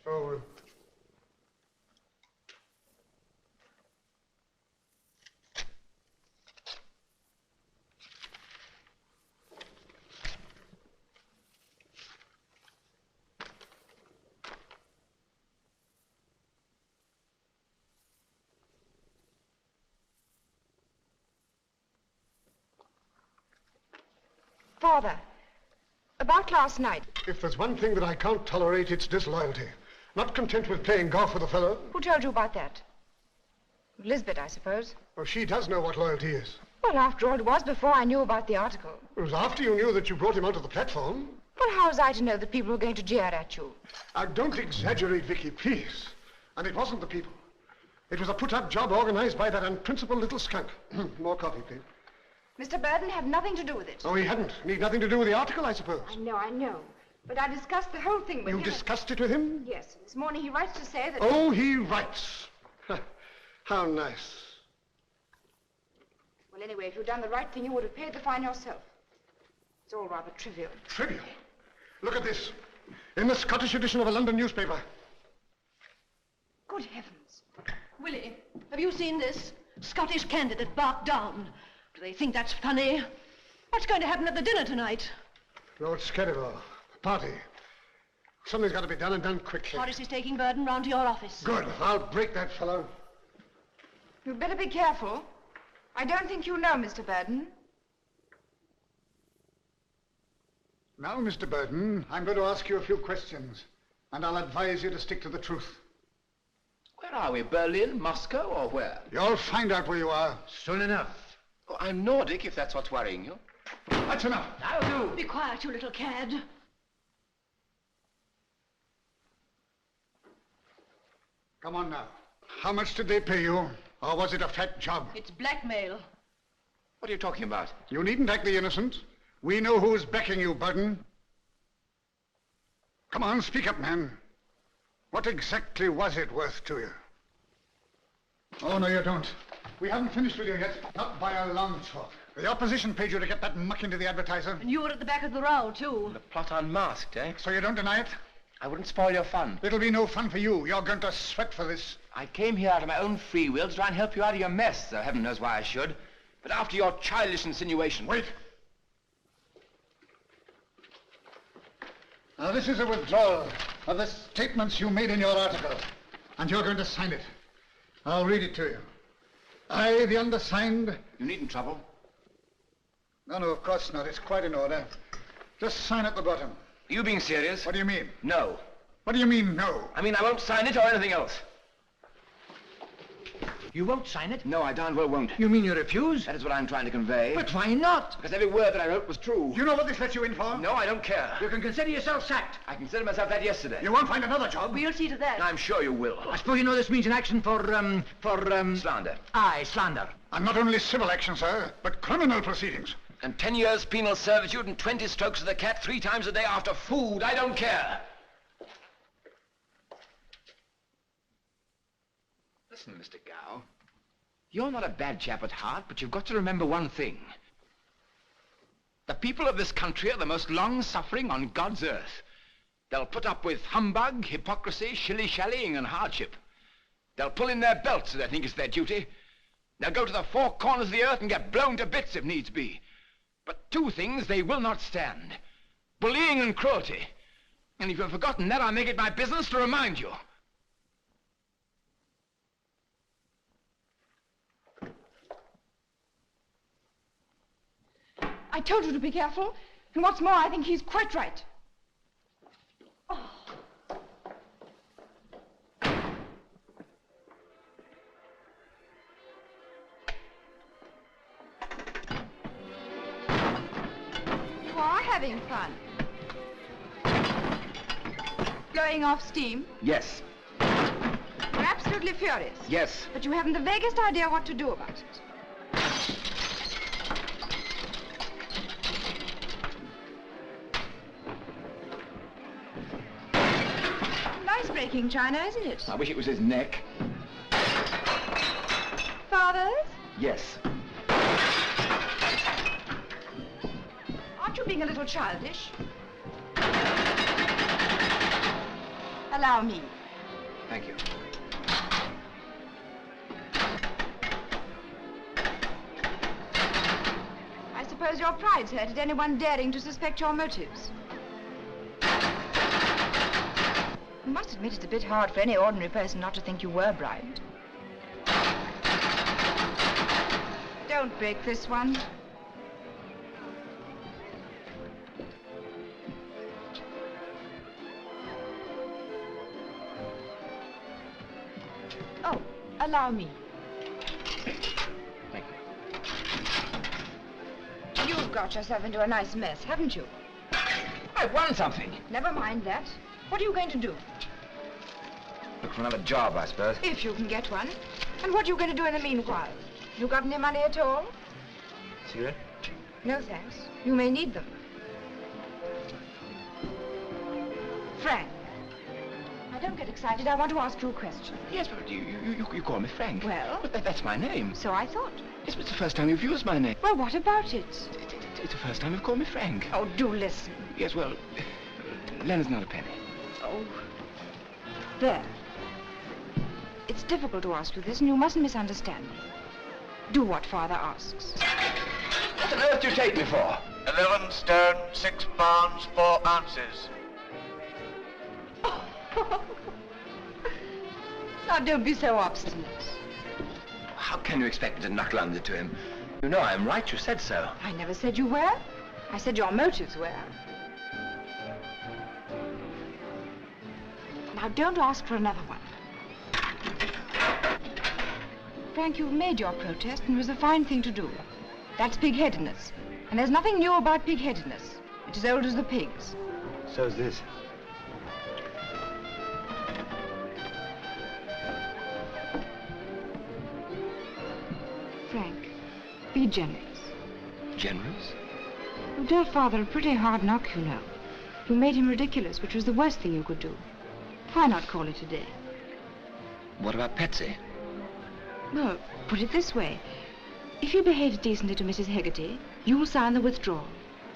So, Father, about last night. If there's one thing that I can't tolerate, it's disloyalty. Not content with playing golf with a fellow. Who told you about that? Lisbeth, I suppose. Well, she does know what loyalty is. Well, after all, it was before I knew about the article. It was after you knew that you brought him onto the platform. Well, how was I to know that people were going to jeer at you? Don't exaggerate, Vicky, please. And it wasn't the people. It was a put-up job organized by that unprincipled little skunk. More coffee, please. Mr. Burden had nothing to do with it. Oh, he hadn't. Need nothing to do with the article, I suppose. I know. But I discussed the whole thing with him. You discussed it with him? Yes. This morning he writes to say that... Oh, he writes. How nice. Well, anyway, if you'd done the right thing, you would have paid the fine yourself. It's all rather trivial. Trivial? Look at this. In the Scottish edition of a London newspaper. Good heavens. Willie, have you seen this? Scottish candidate barked down. Do they think that's funny? What's going to happen at the dinner tonight? Lord Skerrival. Party. Something's got to be done and done quickly. Horace is taking Burden round to your office. Good. I'll break that fellow. You'd better be careful. I don't think you know Mr. Burden. Now, Mr. Burden, I'm going to ask you a few questions, and I'll advise you to stick to the truth. Where are we? Berlin, Moscow, or where? You'll find out where you are. Soon enough. Oh, I'm Nordic, if that's what's worrying you. That's enough. That'll do. Be quiet, you little cad. Come on now. How much did they pay you? Or was it a fat job? It's blackmail. What are you talking about? You needn't act the innocent. We know who's backing you, Burden. Come on, speak up, man. What exactly was it worth to you? Oh, no, you don't. We haven't finished with you yet. Not by a long chalk. The opposition paid you to get that muck into the Advertiser. And you were at the back of the row, too. The plot unmasked, eh? So you don't deny it? I wouldn't spoil your fun. It'll be no fun for you. You're going to sweat for this. I came here out of my own free will to try and help you out of your mess, though heaven knows why I should. But after your childish insinuation... Wait. Now, this is a withdrawal of the statements you made in your article. And you're going to sign it. I'll read it to you. I, the undersigned... You needn't trouble. No, of course not. It's quite in order. Just sign at the bottom. Are you being serious? What do you mean? No. What do you mean, no? I mean I won't sign it or anything else. You won't sign it? No, I darn well won't. You mean you refuse? That is what I'm trying to convey. But why not? Because every word that I wrote was true. You know what this lets you in for? No, I don't care. You can consider yourself sacked. I considered myself that yesterday. You won't find another job. We'll see to that. I'm sure you will. I suppose you know this means an action for Slander. Aye, slander. And not only civil action, sir, but criminal proceedings. And 10 years penal servitude and 20 strokes of the cat 3 times a day after food. I don't care. Listen, Mr. Gow. You're not a bad chap at heart, but you've got to remember one thing. The people of this country are the most long-suffering on God's earth. They'll put up with humbug, hypocrisy, shilly-shallying, and hardship. They'll pull in their belts if they think it's their duty. They'll go to the 4 corners of the earth and get blown to bits if needs be. But 2 things they will not stand. Bullying and cruelty. And if you've forgotten that, I'll make it my business to remind you. I told you to be careful. And what's more, I think he's quite right. Oh. You are having fun. Blowing off steam? Yes. You're absolutely furious. Yes. But you haven't the vaguest idea what to do about it. Breaking china, isn't it? I wish it was his neck. Father's? Yes. Aren't you being a little childish? Allow me. Thank you. I suppose your pride's hurt at anyone daring to suspect your motives. You must admit it's a bit hard for any ordinary person not to think you were bribed. Don't break this one. Oh, allow me. Thank you. You've got yourself into a nice mess, haven't you? I've won something. Never mind that. What are you going to do? Look for another job, I suppose. If you can get one. And what are you going to do in the meanwhile? You got any money at all? Cigarette? No, thanks. You may need them. Frank. Now, don't get excited. I want to ask you a question. Yes, but you call me Frank. Well? But that's my name. So I thought. Yes, but it's the first time you've used my name. Well, what about it? It's the first time you've called me Frank. Oh, do listen. Yes, well, Leonard's not a penny. Oh. There. It's difficult to ask you this, and you mustn't misunderstand me. Do what Father asks. What on earth do you take me for? 11 stone, 6 pounds, 4 ounces. Now, don't be so obstinate. How can you expect me to knuckle under to him? You know I'm right. You said so. I never said you were. I said your motives were. Now, don't ask for another one. Frank, you've made your protest, and it was a fine thing to do. That's pig-headedness. And there's nothing new about pig-headedness. It's as old as the pigs. So's this. Frank, be generous. Generous? You gave Father a pretty hard knock, you know. You made him ridiculous, which was the worst thing you could do. Why not call it a day? What about Patsy? Well, put it this way. If you behave decently to Mrs. Hegarty, you'll sign the withdrawal.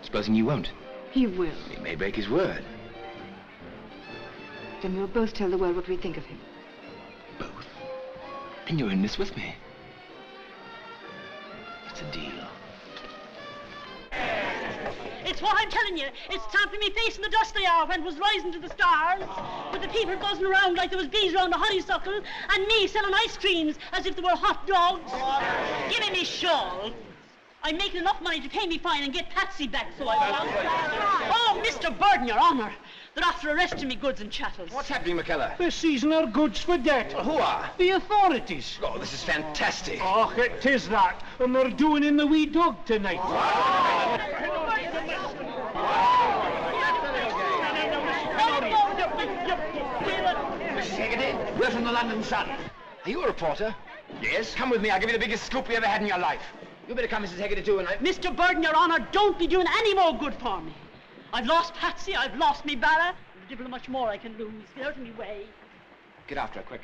Supposing you won't? He will. He may break his word. Then we'll both tell the world what we think of him. Both? And you're in this with me. It's a deal. It's what I'm telling you. It's time for me facing the dust they are when it was rising to the stars, with the people buzzing around like there was bees around a honeysuckle, and me selling ice creams as if they were hot dogs. Give me shawl. I'm making enough money to pay me fine and get Patsy back, so I will. Oh, Mr. Burden, your honour. They're after arresting me goods and chattels. What's happening, McKellar? They're seizing our goods for debt. Well, who are? The authorities. Oh, this is fantastic. Oh, it is that. And they're doing in the wee dog tonight. Mrs. Haggerty, we're from the London Sun. Are you a reporter? Yes. Come with me. I'll give you the biggest scoop you ever had in your life. You better come, Mrs. Haggerty, too, and Mr. Burden, Your Honour, don't be doing any more good for me. I've lost Patsy, I've lost me Barra. There's devil much more I can lose. Get out of me way. Get after her, quick.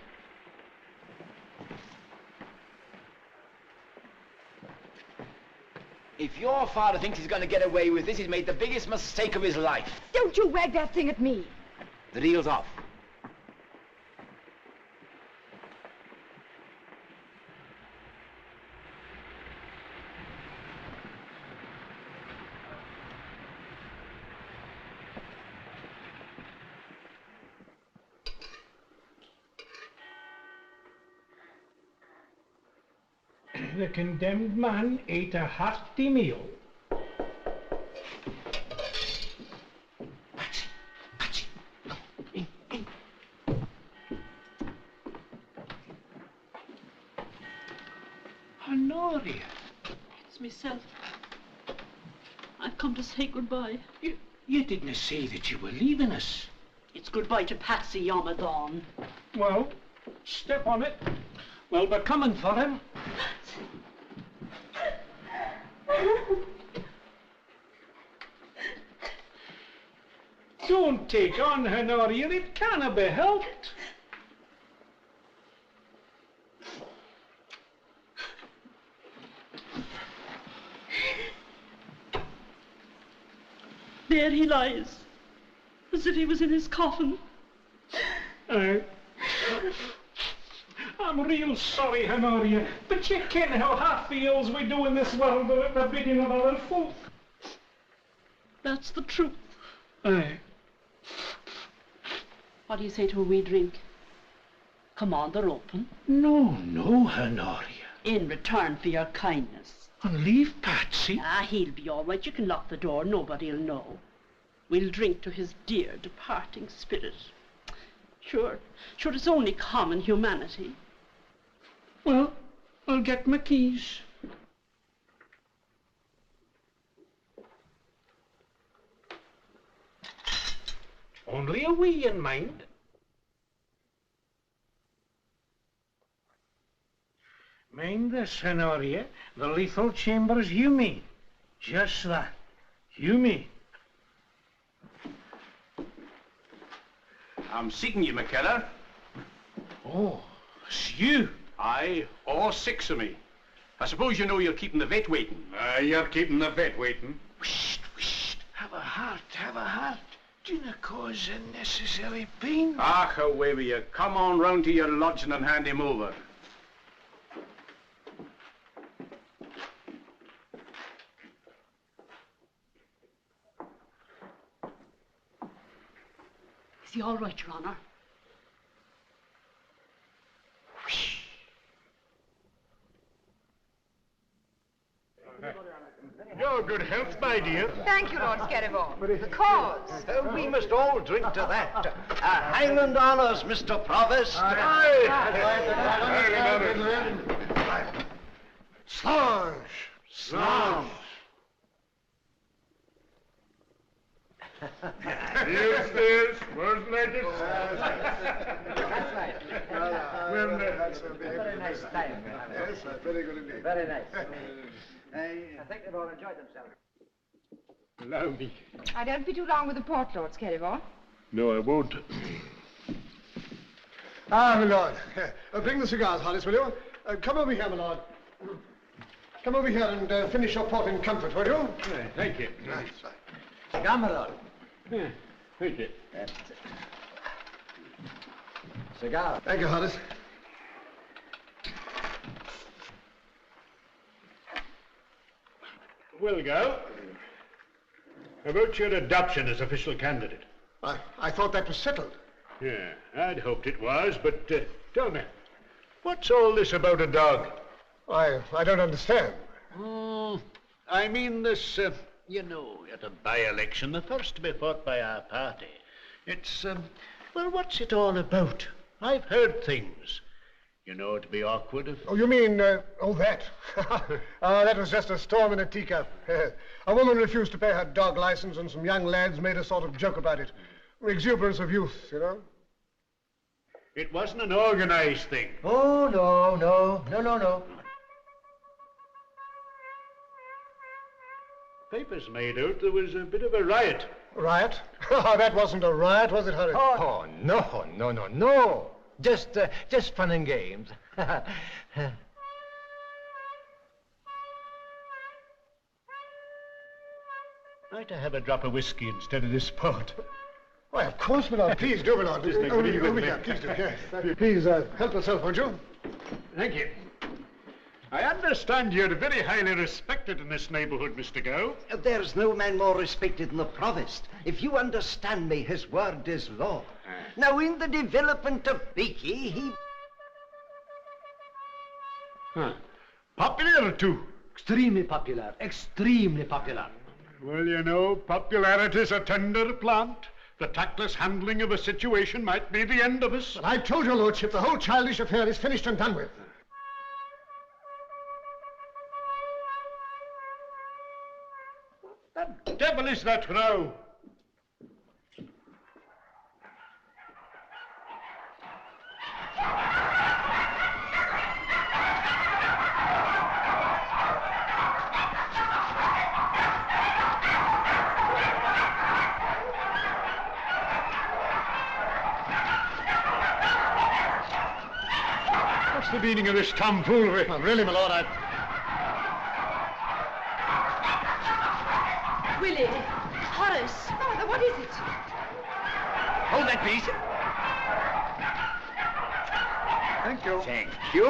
If your father thinks he's going to get away with this, he's made the biggest mistake of his life. Don't you wag that thing at me. The deal's off. The condemned man ate a hearty meal. Honoria. It's myself. I've come to say goodbye. You didn't say that you were leaving us. It's goodbye to Patsy Yomadon. Well, step on it. Well, we're coming for him. Don't take on, Honoria. It cannot be helped. There he lies, as if he was in his coffin. I'm real sorry, Honoria, but you ken how half the ills we do in this world are at the bidding of other folk. That's the truth. Aye. What do you say to a wee drink? Come on, they're open. No, Honoria. In return for your kindness. And leave Patsy? Ah, he'll be all right. You can lock the door. Nobody'll know. We'll drink to his dear departing spirit. Sure, it's only common humanity. Well, I'll get my keys. Only a wee in mind. Mind this, Honoria. The lethal chamber's Yumi. Just that. Yumi. I'm seeking you, McKellar. Oh, it's you. Aye, all six of me. I suppose you know you're keeping the vet waiting. You're keeping the vet waiting. Whisht. Have a heart. Do not cause unnecessary pain. Ah, away with you. Come on round to your lodging and hand him over. Is he all right, Your Honour? Your good health, my dear. Thank you, Lord Scarivore. The cause. We must all drink to that. Highland honours, Mr. Provost. Slange. Yes. Where's the latest? That's a very nice time. Yes, very good indeed. Very nice. I think they've all enjoyed themselves. Allow me. I don't be too long with the port, Lord Scarivore. No, I won't. My lord. Bring the cigars, Hollis, will you? Come over here, my lord. Come over here and finish your port in comfort, will you? Thank you. Right. Cigar, my lord. Thank you. That's it. Cigar. Thank you, Hollis. Well, Gow, about your adoption as official candidate. I thought that was settled. Yeah, I'd hoped it was, but tell me, what's all this about a dog? I don't understand. I mean this, at a by-election, the first to be fought by our party, It's, well, what's it all about? I've heard things. You know, it'd be awkward if... Oh, you mean, that? That was just a storm in a teacup. A woman refused to pay her dog license, and some young lads made a sort of joke about it. Exuberance of youth, you know? It wasn't an organized thing. Oh, no. Papers made out there was a bit of a riot. Riot? That wasn't a riot, was it, Harry? Oh, no. Just fun and games. Might I have a drop of whiskey instead of this port? Why, of course, my lord. Please do, my lord. Just Over here, please do. Yes. Please, help yourself, won't you? Thank you. I understand you're very highly respected in this neighborhood, Mr. Gow. There's no man more respected than the provost. If you understand me, his word is law. Now, in the development of Beaky, he... Popular, too. Extremely popular. Well, you know, popularity's a tender plant. The tactless handling of a situation might be the end of us. But I've told your lordship the whole childish affair is finished and done with. What the devil is that row? What's the meaning of this tomfoolery? Well, really, my lord, Willie, Horace, Father, what is it? Hold that, please. Thank you. Thank you.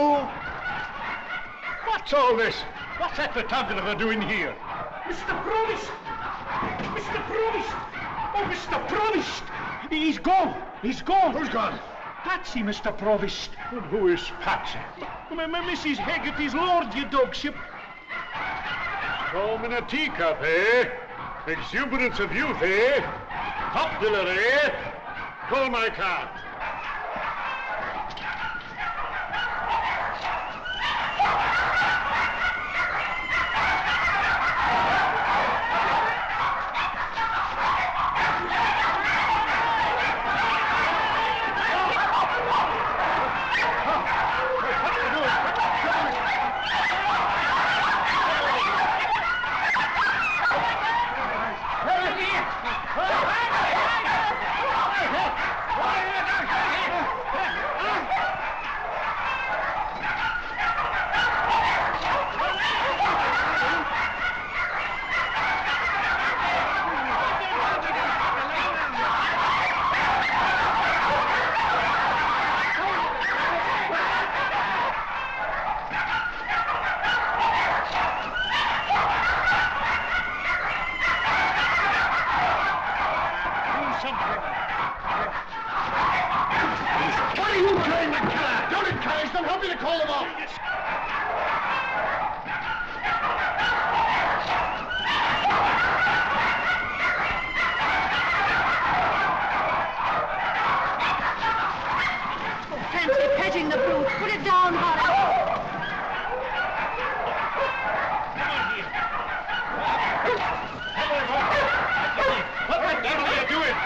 What's all this? What's that photographer doing here? Mr. Provost! Mr. Provost! Oh, Mr. Provost! He's gone! Who's gone? Patsy, Mr. Provost. And who is Patsy? Mrs. Haggerty's lord, your dogship. Storm in a teacup, eh? Exuberance of youth, eh? Popular, eh? Call my car. Petting the brute. Put it down, Horace. What the devil are you doing?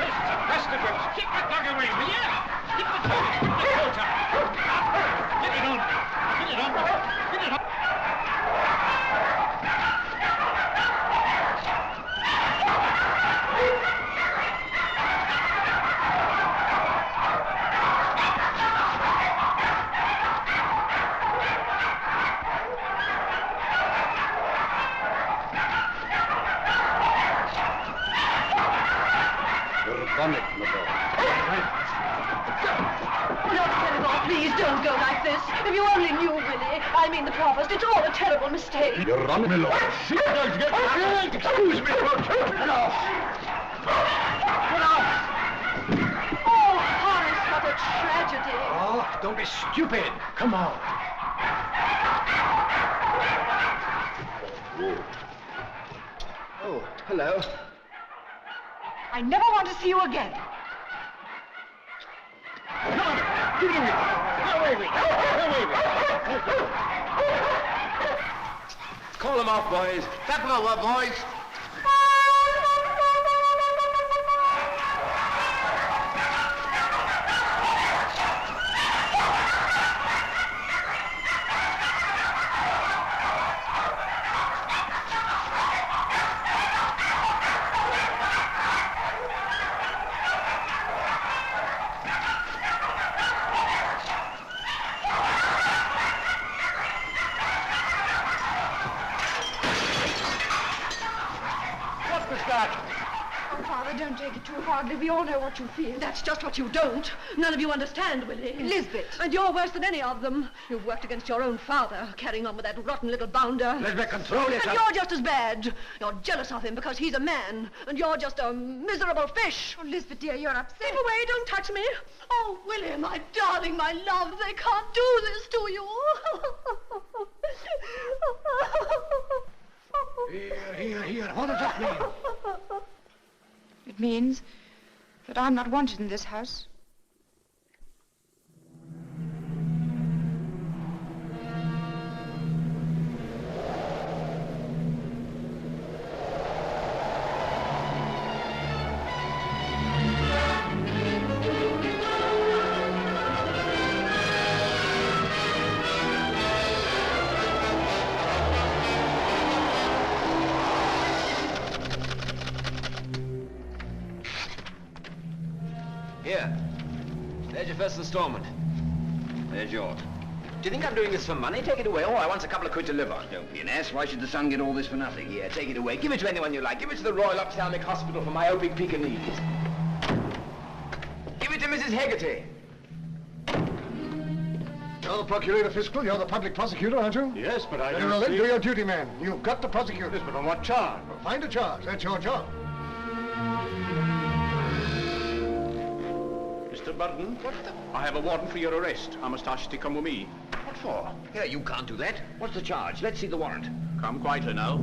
This is a festival. Keep the dog away, will you? Keep the dog. Keep the coat on. Get it on. Get it on. Get it on. Bonnet, my boy. Lord Senegal, please don't go like this. If you only knew, Willie, I mean the provost, it's all a terrible mistake. You're wrong, my lord. Excuse me, folks. Get off. Get off. Oh, Horace, what a tragedy. Oh, don't be stupid. Come on. Oh, hello. I never want to see you again. Give it away. Away with it. Away with it. Call them off, boys. Tap them over, boys. Oh, Father, don't take it too hardly. We all know what you feel. That's just what you don't. None of you understand, Willie. Elizabeth. And you're worse than any of them. You've worked against your own father, carrying on with that rotten little bounder. Elizabeth, control yourself. And you're just as bad. You're jealous of him because he's a man, and you're just a miserable fish. Oh, Elizabeth, dear, you're upset. Keep away, don't touch me. Oh, Willie, my darling, my love, they can't do this to you. Here. What does that mean? It means that I'm not wanted in this house. Here. There's your first installment. There's yours. Do you think I'm doing this for money? Take it away. Oh, I want a couple of quid to live on. Don't be an ass. Why should the son get all this for nothing? Here, take it away. Give it to anyone you like. Give it to the Royal Ophthalmic Hospital for myopic Pekingese. Give it to Mrs. Hegarty. You're the procurator fiscal. You're the public prosecutor, aren't you? Yes, but I General, don't see... do your duty, man. You've got to prosecute. Yes, but on what charge? Well, find a charge. That's your job. Mr. Burden, I have a warrant for your arrest. I must ask you to come with me. What for? Here, you can't do that. What's the charge? Let's see the warrant. Come quietly now.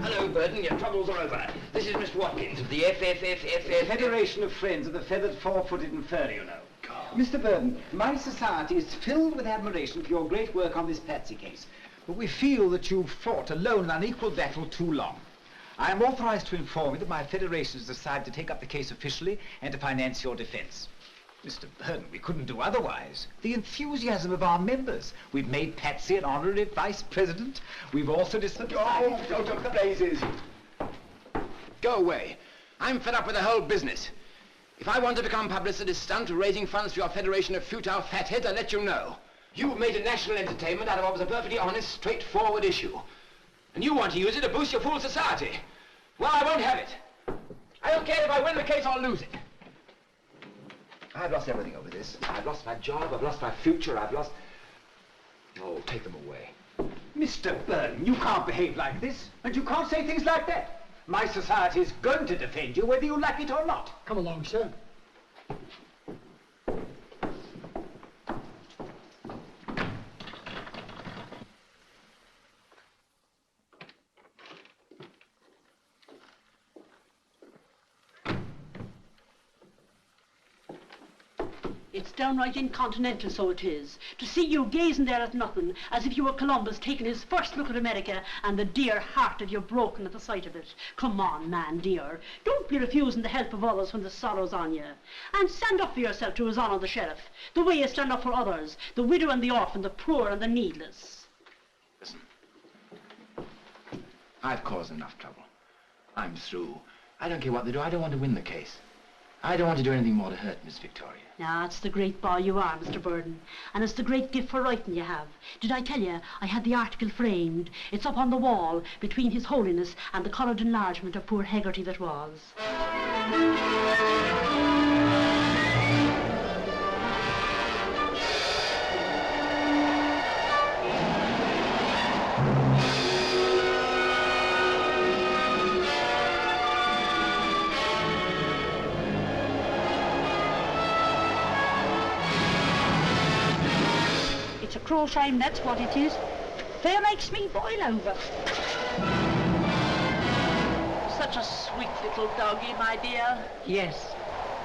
Hello, Burden. Your troubles are over. This is Mr. Watkins of the Federation of Friends of the Feathered Four-Footed and Furry, you know. Mr. Burden, my society is filled with admiration for your great work on this Patsy case, but we feel that you've fought a lone and unequal battle too long. I am authorized to inform you that my federation has decided to take up the case officially and to finance your defense. Mr. Burden, we couldn't do otherwise. The enthusiasm of our members. We've made Patsy an honorary vice president. We've also decided... Oh, go to blazes. Go away. I'm fed up with the whole business. If I want to become publicity stunt raising funds for your federation of futile fatheads, I'll let you know. You've made a national entertainment out of what was a perfectly honest, straightforward issue. And you want to use it to boost your fool society. Well, I won't have it. I don't care if I win the case or lose it. I've lost everything over this. I've lost my job, I've lost my future, I've lost... Oh, take them away. Mr. Burden, you can't behave like this, and you can't say things like that. My society is going to defend you, whether you like it or not. Come along, sir. It's downright incontinental, so it is. To see you gazing there at nothing, as if you were Columbus taking his first look at America, and the dear heart of you broken at the sight of it. Come on, man, dear. Don't be refusing the help of others when the sorrow's on you. And stand up for yourself to His Honour the Sheriff, the way you stand up for others, the widow and the orphan, the poor and the needless. Listen. I've caused enough trouble. I'm through. I don't care what they do. I don't want to win the case. I don't want to do anything more to hurt Miss Victoria. Now, it's the great boy you are, Mr. Burden. And it's the great gift for writing you have. Did I tell you I had the article framed? It's up on the wall between His Holiness and the coloured enlargement of poor Hegarty that was. cruel shame, that's what it is. Fair makes me boil over. Such a sweet little doggy, my dear. Yes.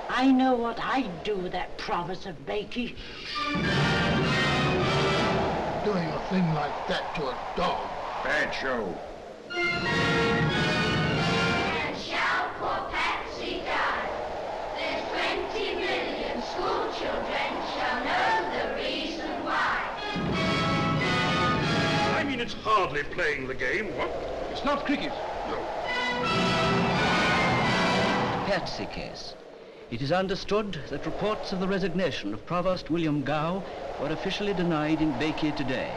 I know what I'd do with that promise of Bakey. Doing a thing like that to a dog. Bad show. And shall poor Patsy die? There's 20 million school children shall know the reason why. I mean, it's hardly playing the game, what? It's not cricket. No. Patsy case. It is understood that reports of the resignation of Provost William Gow were officially denied in Bakey today.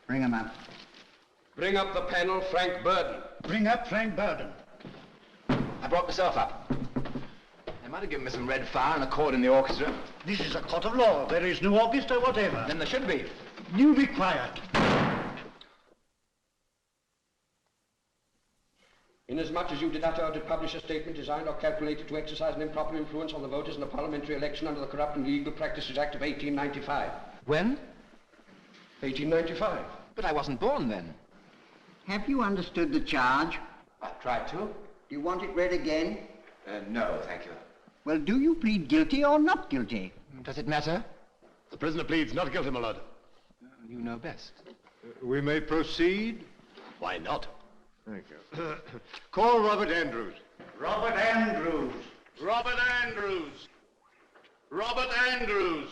Bring him up. Bring up the panel, Frank Burden. Bring up Frank Burden. I brought myself up. They might have given me some red fire and a chord in the orchestra. This is a court of law. There is no orchestra whatever. Then there should be. You be quiet. Inasmuch as you did utter or did publish a statement designed or calculated to exercise an improper influence on the voters in a parliamentary election under the Corrupt and Illegal Practices Act of 1895. When? 1895. But I wasn't born then. Have you understood the charge? I tried to. Do you want it read again? No, thank you. Well, do you plead guilty or not guilty? Does it matter? The prisoner pleads not guilty, my lord. You know best. We may proceed? Why not? Thank you. Call Robert Andrews. Robert Andrews. Robert Andrews. Robert Andrews.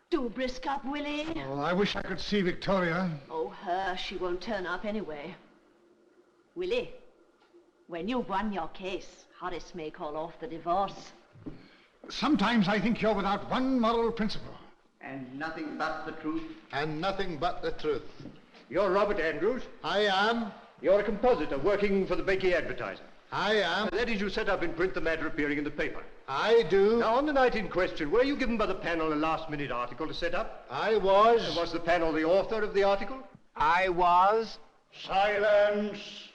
Do brisk up, Willie. Oh, I wish I could see Victoria. Oh, her, she won't turn up anyway. Willie, when you've won your case, Horace may call off the divorce. Sometimes I think you're without one moral principle. And nothing but the truth? And nothing but the truth. You're Robert Andrews? I am. You're a compositor working for the Bakey Advertiser? I am. That is, you set up in print the matter appearing in the paper? I do. Now, on the night in question, were you given by the panel a last-minute article to set up? I was. Was the panel the author of the article? I was. Silence.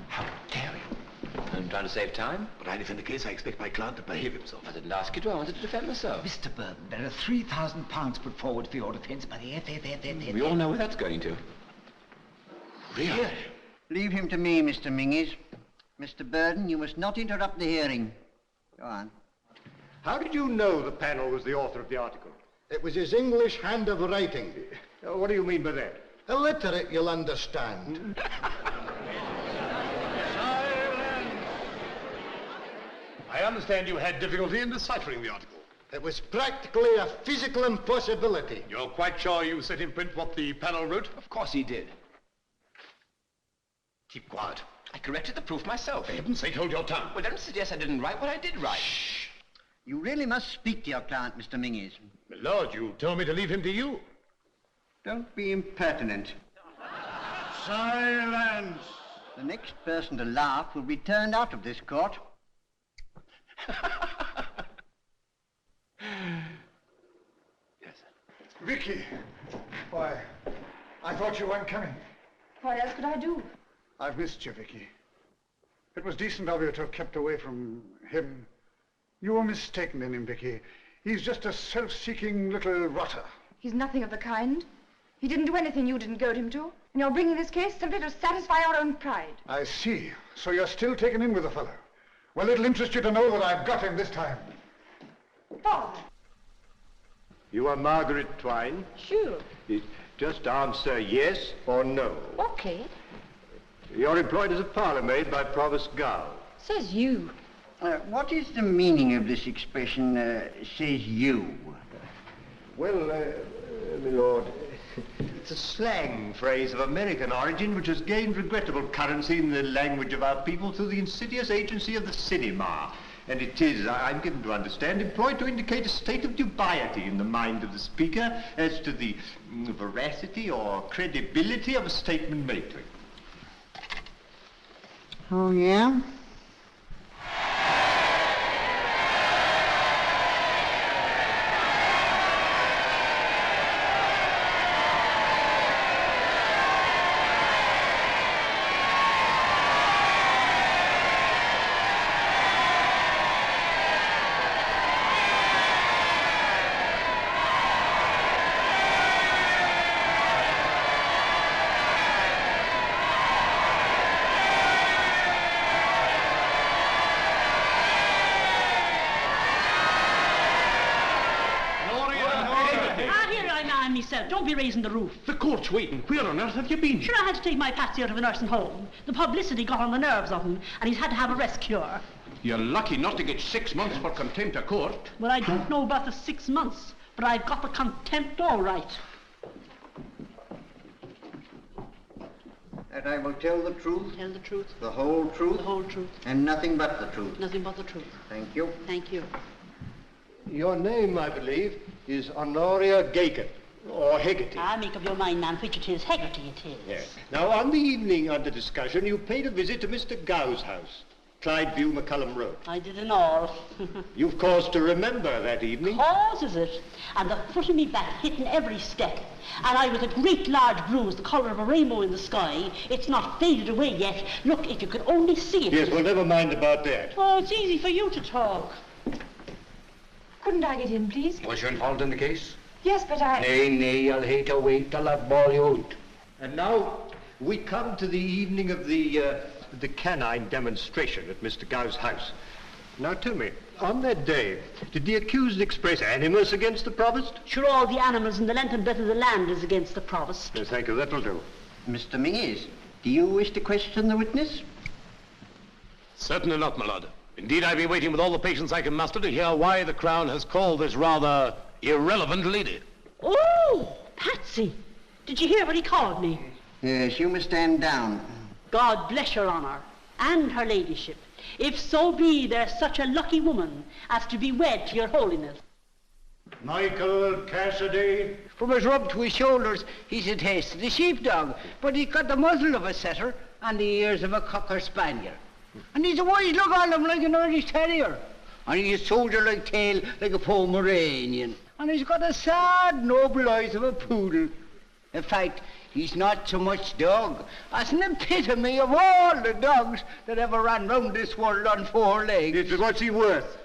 How dare you? I'm trying to save time. But I defend the case. I expect my client to behave himself. I didn't ask you to. I wanted to defend myself. Mr. Burden, there are £3,000 put forward for your defence by the FFFF. We all know where that's going to. Really? Leave him to me, Mr. Mingies. Mr. Burden, you must not interrupt the hearing. Go on. How did you know the panel was the author of the article? It was his English hand of writing. What do you mean by that? Illiterate, you'll understand. I understand you had difficulty in deciphering the article. It was practically a physical impossibility. You're quite sure you set in print what the panel wrote? Of course he did. Keep quiet. I corrected the proof myself. For heaven's sake, hold your tongue. Well, don't suggest I didn't write what I did write. Shh. You really must speak to your client, Mr. Mingies. My lord, you told me to leave him to you. Don't be impertinent. Silence. The next person to laugh will be turned out of this court. Yes. Vicky. Why, I thought you weren't coming. What else could I do? I've missed you, Vicky. It was decent of you to have kept away from him. You were mistaken in him, Vicky. He's just a self-seeking little rotter. He's nothing of the kind. He didn't do anything you didn't goad him to. And you're bringing this case simply to satisfy your own pride. I see. So you're still taken in with the fellow. Well, it'll interest you to know that I've got him this time. Father. You are Margaret Twine? Sure. Just answer yes or no. Okay. You're employed as a parlour-maid by Provost Gow. Says you. What is the meaning of this expression, says you? Well, my lord, it's a slang phrase of American origin which has gained regrettable currency in the language of our people through the insidious agency of the cinema. And it is, I'm given to understand, employed to indicate a state of dubiety in the mind of the speaker as to the veracity or credibility of a statement made to him. Oh, yeah? Don't be raising the roof. The court's waiting. Where on earth have you been? Sure, I had to take my Patsy out of a nursing home. The publicity got on the nerves of him, and he's had to have a rest cure. You're lucky not to get 6 months for contempt of court. Well, I don't know about the 6 months, but I've got the contempt all right. That I will tell the truth? Tell the truth. The whole truth? The whole truth. And nothing but the truth? Nothing but the truth. Thank you. Thank you. Your name, I believe, is Honoria Gaycott. Or Hegarty. Make up your mind, man, which it is. Hegarty it is. Yes. Now, on the evening under discussion, you paid a visit to Mr. Gow's house, Clydeview, McCullum Road. I did and all. You've cause to remember that evening. Cause, is it? And the foot of me back hitting every step. And I with a great large bruise, the colour of a rainbow in the sky. It's not faded away yet. Look, if you could only see it. Yes, well, never mind about that. Oh, it's easy for you to talk. Couldn't I get in, please? Was you involved in the case? Yes, but I... Nay, I'll hate to wait till I ball you out. And now we come to the evening of the canine demonstration at Mr. Gow's house. Now tell me, on that day, did the accused express animus against the provost? Sure, all the animals in the length and breadth of the land is against the provost. Yes, thank you, that'll do. Mr. Mingies, do you wish to question the witness? Certainly not, my lord. Indeed, I've been waiting with all the patience I can muster to hear why the Crown has called this rather irrelevant lady. Oh, Patsy! Did you hear what he called me? Yes, you must stand down. God bless your honour, and her ladyship, if so be there's such a lucky woman as to be wed to your holiness. Michael Cassidy. From his rub to his shoulders, he's a taste of the sheepdog, but he's got the muzzle of a setter and the ears of a cocker spaniel. And he's a wise look on him like an Irish terrier. And he's a soldier-like tail like a Pomeranian. And he's got the sad, noble eyes of a poodle. In fact, he's not so much dog as an epitome of all the dogs that ever ran round this world on 4 legs. Yes, but what's he worth?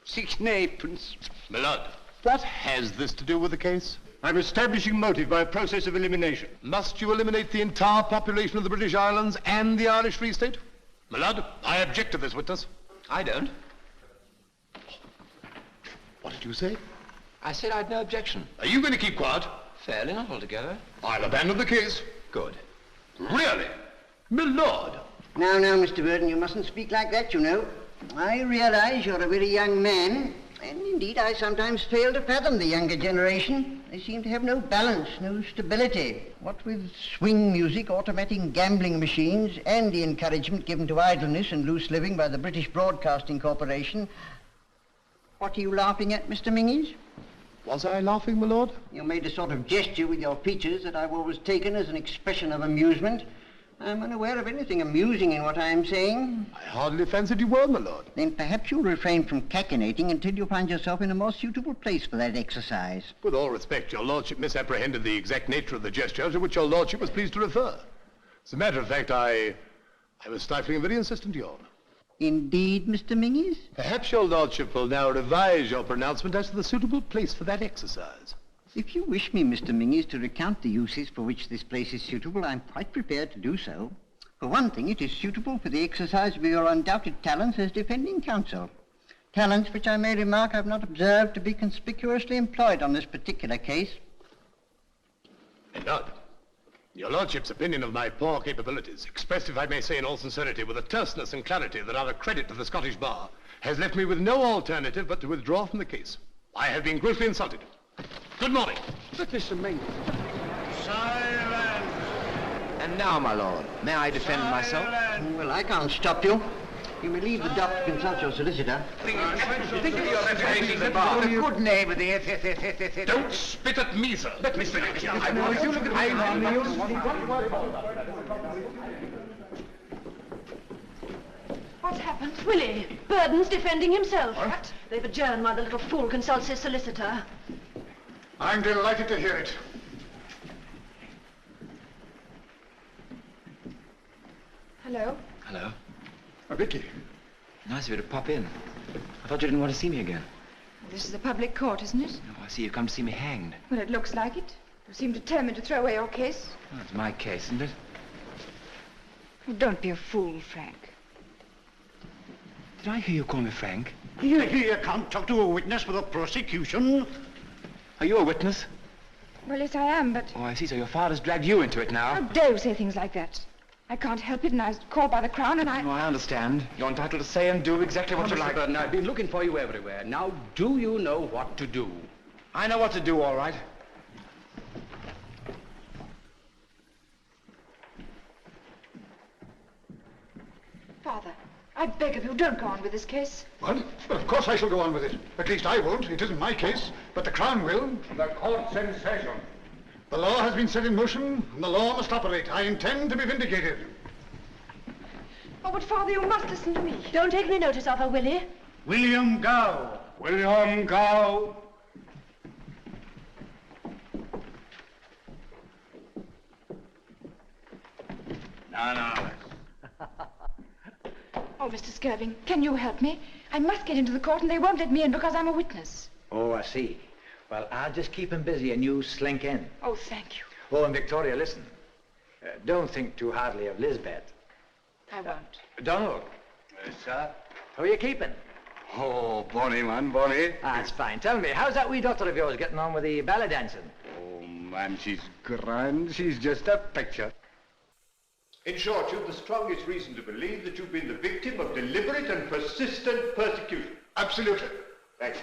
6 and 8pence. My lord, what has this to do with the case? I'm establishing motive by a process of elimination. Must you eliminate the entire population of the British Islands and the Irish Free State? My lord, I object to this witness. I don't. What did you say? I said I'd no objection. Are you going to keep quiet? Fairly, not altogether. I'll abandon the case. Good. Really? My lord. Now, Mr. Burden, you mustn't speak like that, you know. I realize you're a very young man, and indeed I sometimes fail to fathom the younger generation. They seem to have no balance, no stability. What with swing music, automatic gambling machines, and the encouragement given to idleness and loose living by the British Broadcasting Corporation. What are you laughing at, Mr. Mingies? Was I laughing, my lord? You made a sort of gesture with your features that I've always taken as an expression of amusement. I'm unaware of anything amusing in what I am saying. I hardly fancied you were, my lord. Then perhaps you'll refrain from cachinnating until you find yourself in a more suitable place for that exercise. With all respect, your lordship misapprehended the exact nature of the gesture to which your lordship was pleased to refer. As a matter of fact, I was stifling a very insistent yawn. Indeed, Mr. Mingies? Perhaps your lordship will now revise your pronouncement as to the suitable place for that exercise. If you wish me, Mr. Mingies, to recount the uses for which this place is suitable, I'm quite prepared to do so. For one thing, it is suitable for the exercise of your undoubted talents as defending counsel. Talents which I may remark I've not observed to be conspicuously employed on this particular case. My lord, your lordship's opinion of my poor capabilities, expressed, if I may say in all sincerity, with a terseness and clarity that are a credit to the Scottish bar, has left me with no alternative but to withdraw from the case. I have been grossly insulted. Good morning. But Mr. Mingies... Silence! And now, my lord, may I defend myself? Well, I can't stop you. You may leave the dock to consult your solicitor. Think of your reputation in the bar. The good name of the... Don't spit at me, sir. Let me speak. If you look at What's happened? Willie, Burden's defending himself. What? They've adjourned while the little fool consults his solicitor. I'm delighted to hear it. Hello? Hello. Vicky. Nice of you to pop in. I thought you didn't want to see me again. This is a public court, isn't it? Oh, I see you've come to see me hanged. Well, it looks like it. You seem determined to throw away your case. Well, it's my case, isn't it? Oh, don't be a fool, Frank. Did I hear you call me Frank? You can't talk to a witness for the prosecution. Are you a witness? Well, yes, I am, but... Oh, I see. So your father's dragged you into it now. How dare you say things like that? I can't help it, and I was called by the Crown, and I... Oh, I understand. You're entitled to say and do exactly what you like. Mr. Burden, I've been looking for you everywhere. Now, do you know what to do? I know what to do, all right. Father, I beg of you, don't go on with this case. Well, of course I shall go on with it. At least I won't. It isn't my case, but the Crown will. The court's in session. The law has been set in motion, and the law must operate. I intend to be vindicated. Oh, but Father, you must listen to me. Don't take any notice of her, Willie. William Gow. William Gow. No. Oh, Mr. Skirving, can you help me? I must get into the court, and they won't let me in because I'm a witness. Oh, I see. Well, I'll just keep him busy and you slink in. Oh, thank you. Oh, and Victoria, listen. Don't think too hardly of Lisbeth. I won't. Donald. Yes, sir. How are you keeping? Oh, bonny, man, bonny. That's fine. Tell me, how's that wee daughter of yours getting on with the ballet dancing? Oh, man, she's grand. She's just a picture. In short, you've the strongest reason to believe that you've been the victim of deliberate and persistent persecution. Absolutely. Thank you.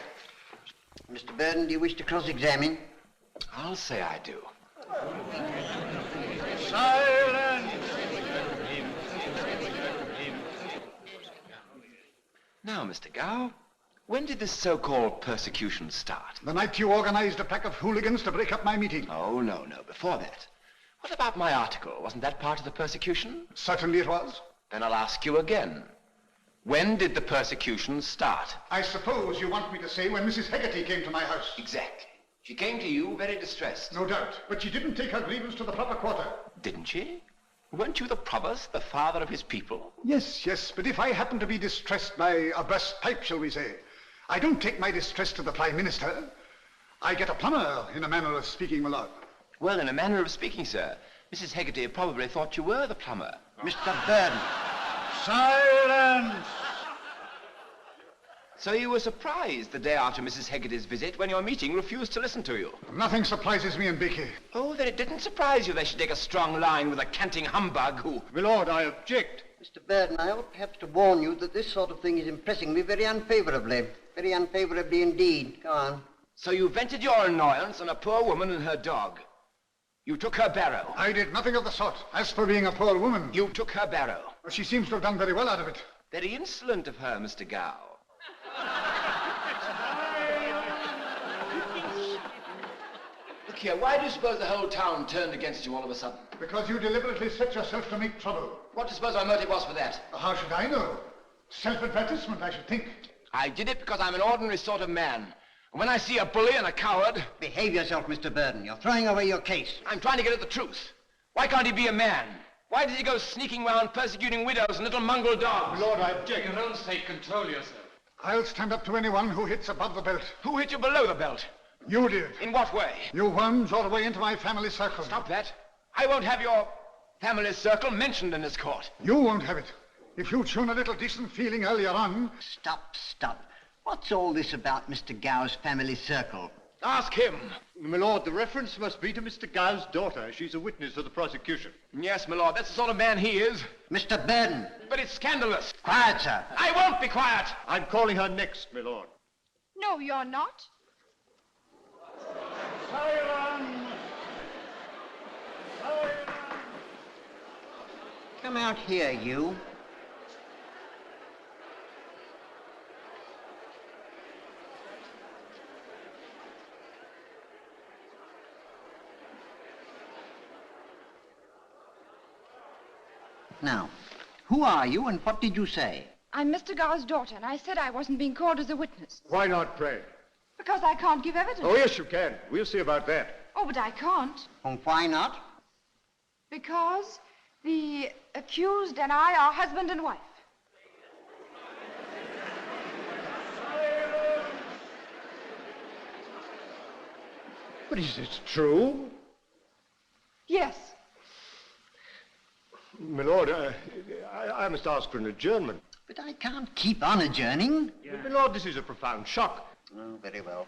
Mr. Burden, do you wish to cross-examine? I'll say I do. Silence! Now, Mr. Gow, when did this so-called persecution start? The night you organized a pack of hooligans to break up my meeting. Oh, no, before that. What about my article? Wasn't that part of the persecution? Certainly it was. Then I'll ask you again. When did the persecution start? I suppose you want me to say when Mrs. Hegarty came to my house. Exactly. She came to you very distressed. No doubt. But she didn't take her grievance to the proper quarter. Didn't she? Weren't you the provost, the father of his people? Yes. But if I happen to be distressed by a burst pipe, shall we say, I don't take my distress to the Prime Minister. I get a plumber, in a manner of speaking, my lord. Well, in a manner of speaking, sir, Mrs. Hegarty probably thought you were the plumber. Mr. Burden. Silence! So you were surprised the day after Mrs. Hegarty's visit when your meeting refused to listen to you? Nothing surprises me and Beaky. Oh, then it didn't surprise you they should take a strong line with a canting humbug who... My lord, I object. Mr. Burden, I ought perhaps to warn you that this sort of thing is impressing me very unfavourably. Very unfavourably indeed. Go on. So you vented your annoyance on a poor woman and her dog. You took her barrow. I did nothing of the sort. As for being a poor woman... You took her barrow. Well, she seems to have done very well out of it. Very insolent of her, Mr. Gow. Look here, why do you suppose the whole town turned against you all of a sudden? Because you deliberately set yourself to make trouble. What do you suppose my motive was for that? How should I know? Self-advertisement, I should think. I did it because I'm an ordinary sort of man. And when I see a bully and a coward... Behave yourself, Mr. Burden. You're throwing away your case. I'm trying to get at the truth. Why can't he be a man? Why does he go sneaking round persecuting widows and little mongrel dogs? My lord, I object. For your own sake, control yourself. I'll stand up to anyone who hits above the belt. Who hit you below the belt? You did. In what way? You wormed your way into my family circle. Stop that. I won't have your family circle mentioned in this court. You won't have it. If you'd shown a little decent feeling earlier on... Stop. What's all this about Mr. Gow's family circle? Ask him. My lord, the reference must be to Mr. Gow's daughter. She's a witness for the prosecution. Yes, my lord, that's the sort of man he is. Mr. Burden. But it's scandalous. Quiet, sir. I won't be quiet. I'm calling her next, my lord. No, you're not. Silence! Come out here, you. Now, who are you and what did you say? I'm Mr. Gow's daughter, and I said I wasn't being called as a witness. Why not, pray? Because I can't give evidence. Oh, yes, you can. We'll see about that. Oh, but I can't. And why not? Because the accused and I are husband and wife. But is it true? Yes. My lord, I must ask for an adjournment. But I can't keep on adjourning. But, my lord, this is a profound shock. Oh, very well.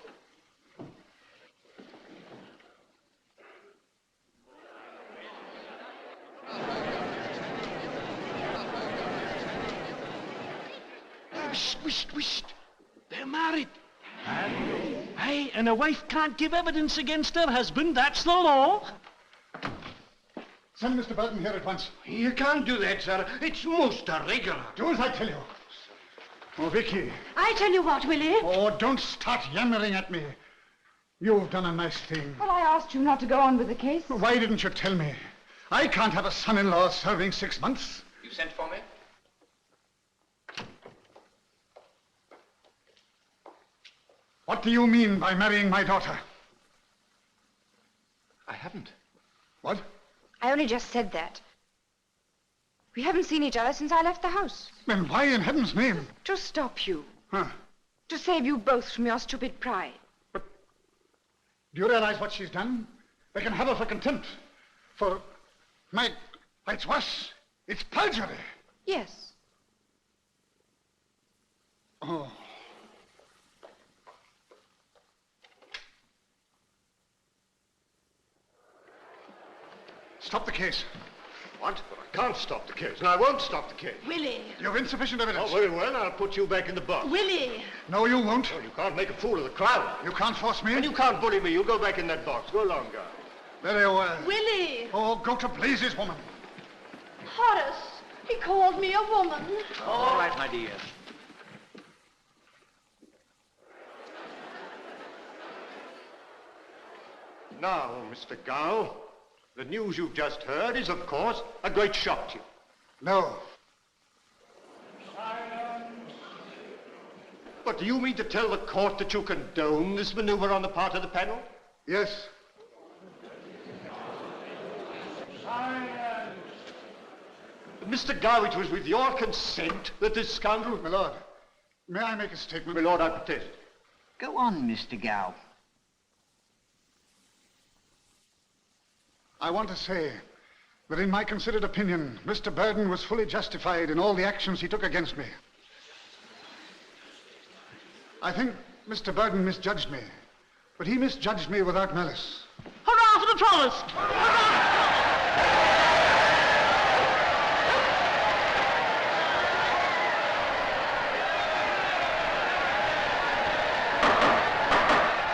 Wisht. They're married. Hey, and a wife can't give evidence against her husband. That's the law. Send Mr. Burton here at once. You can't do that, sir. It's most irregular. Do as I tell you. Oh, Vicky. I tell you what, Willie. Oh, don't start yammering at me. You've done a nice thing. Well, I asked you not to go on with the case. Why didn't you tell me? I can't have a son-in-law serving 6 months. You sent for me? What do you mean by marrying my daughter? I haven't. What? I only just said that. We haven't seen each other since I left the house. Then why in heaven's name? To stop you. Huh. To save you both from your stupid pride. Do you realize what she's done? They can have her for contempt. For... It's worse. It's perjury. Yes. Oh. Stop the case. What? But I can't stop the case, and I won't stop the case. Willie. You've insufficient evidence. Oh, very well. I'll put you back in the box. Willie. No, you won't. Oh, you can't make a fool of the crowd. You can't force me. And you can't bully me. You go back in that box. Go along, girl. Very well. Willie. Oh, go to blazes, woman. Horace, he called me a woman. All right, my dear. Now, Mr. Gow, the news you've just heard is, of course, a great shock to you. No. But do you mean to tell the court that you condone this maneuver on the part of the panel? Yes. Mr. Gow, it was with your consent that this scoundrel... My lord, may I make a statement? My lord, I protest. Go on, Mr. Gow. I want to say that in my considered opinion, Mr. Burden was fully justified in all the actions he took against me. I think Mr. Burden misjudged me, but he misjudged me without malice. Hurrah for the provost! Hurrah!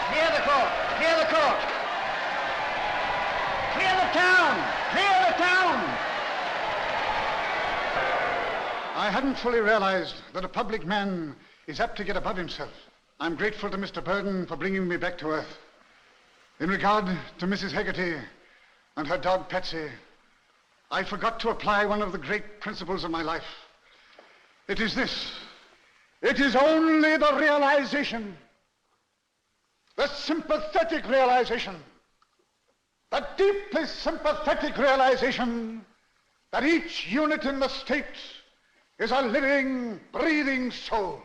Clear the court! Clear the court! Clear the town! Clear the town! I hadn't fully realized that a public man is apt to get above himself. I'm grateful to Mr. Burden for bringing me back to earth. In regard to Mrs. Hegarty and her dog Patsy, I forgot to apply one of the great principles of my life. It is this. It is only the realization, the sympathetic realization, the deeply sympathetic realization that each unit in the state is a living, breathing soul,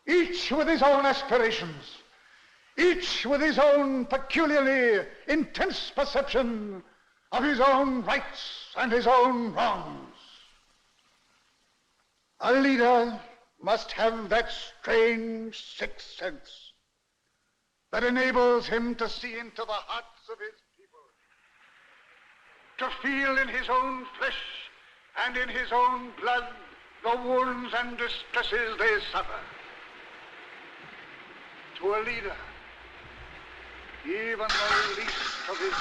each with his own aspirations, each with his own peculiarly intense perception of his own rights and his own wrongs. A leader must have that strange sixth sense that enables him to see into the hearts of his people, to feel in his own flesh and in his own blood the wounds and distresses they suffer. To a leader, even the least of his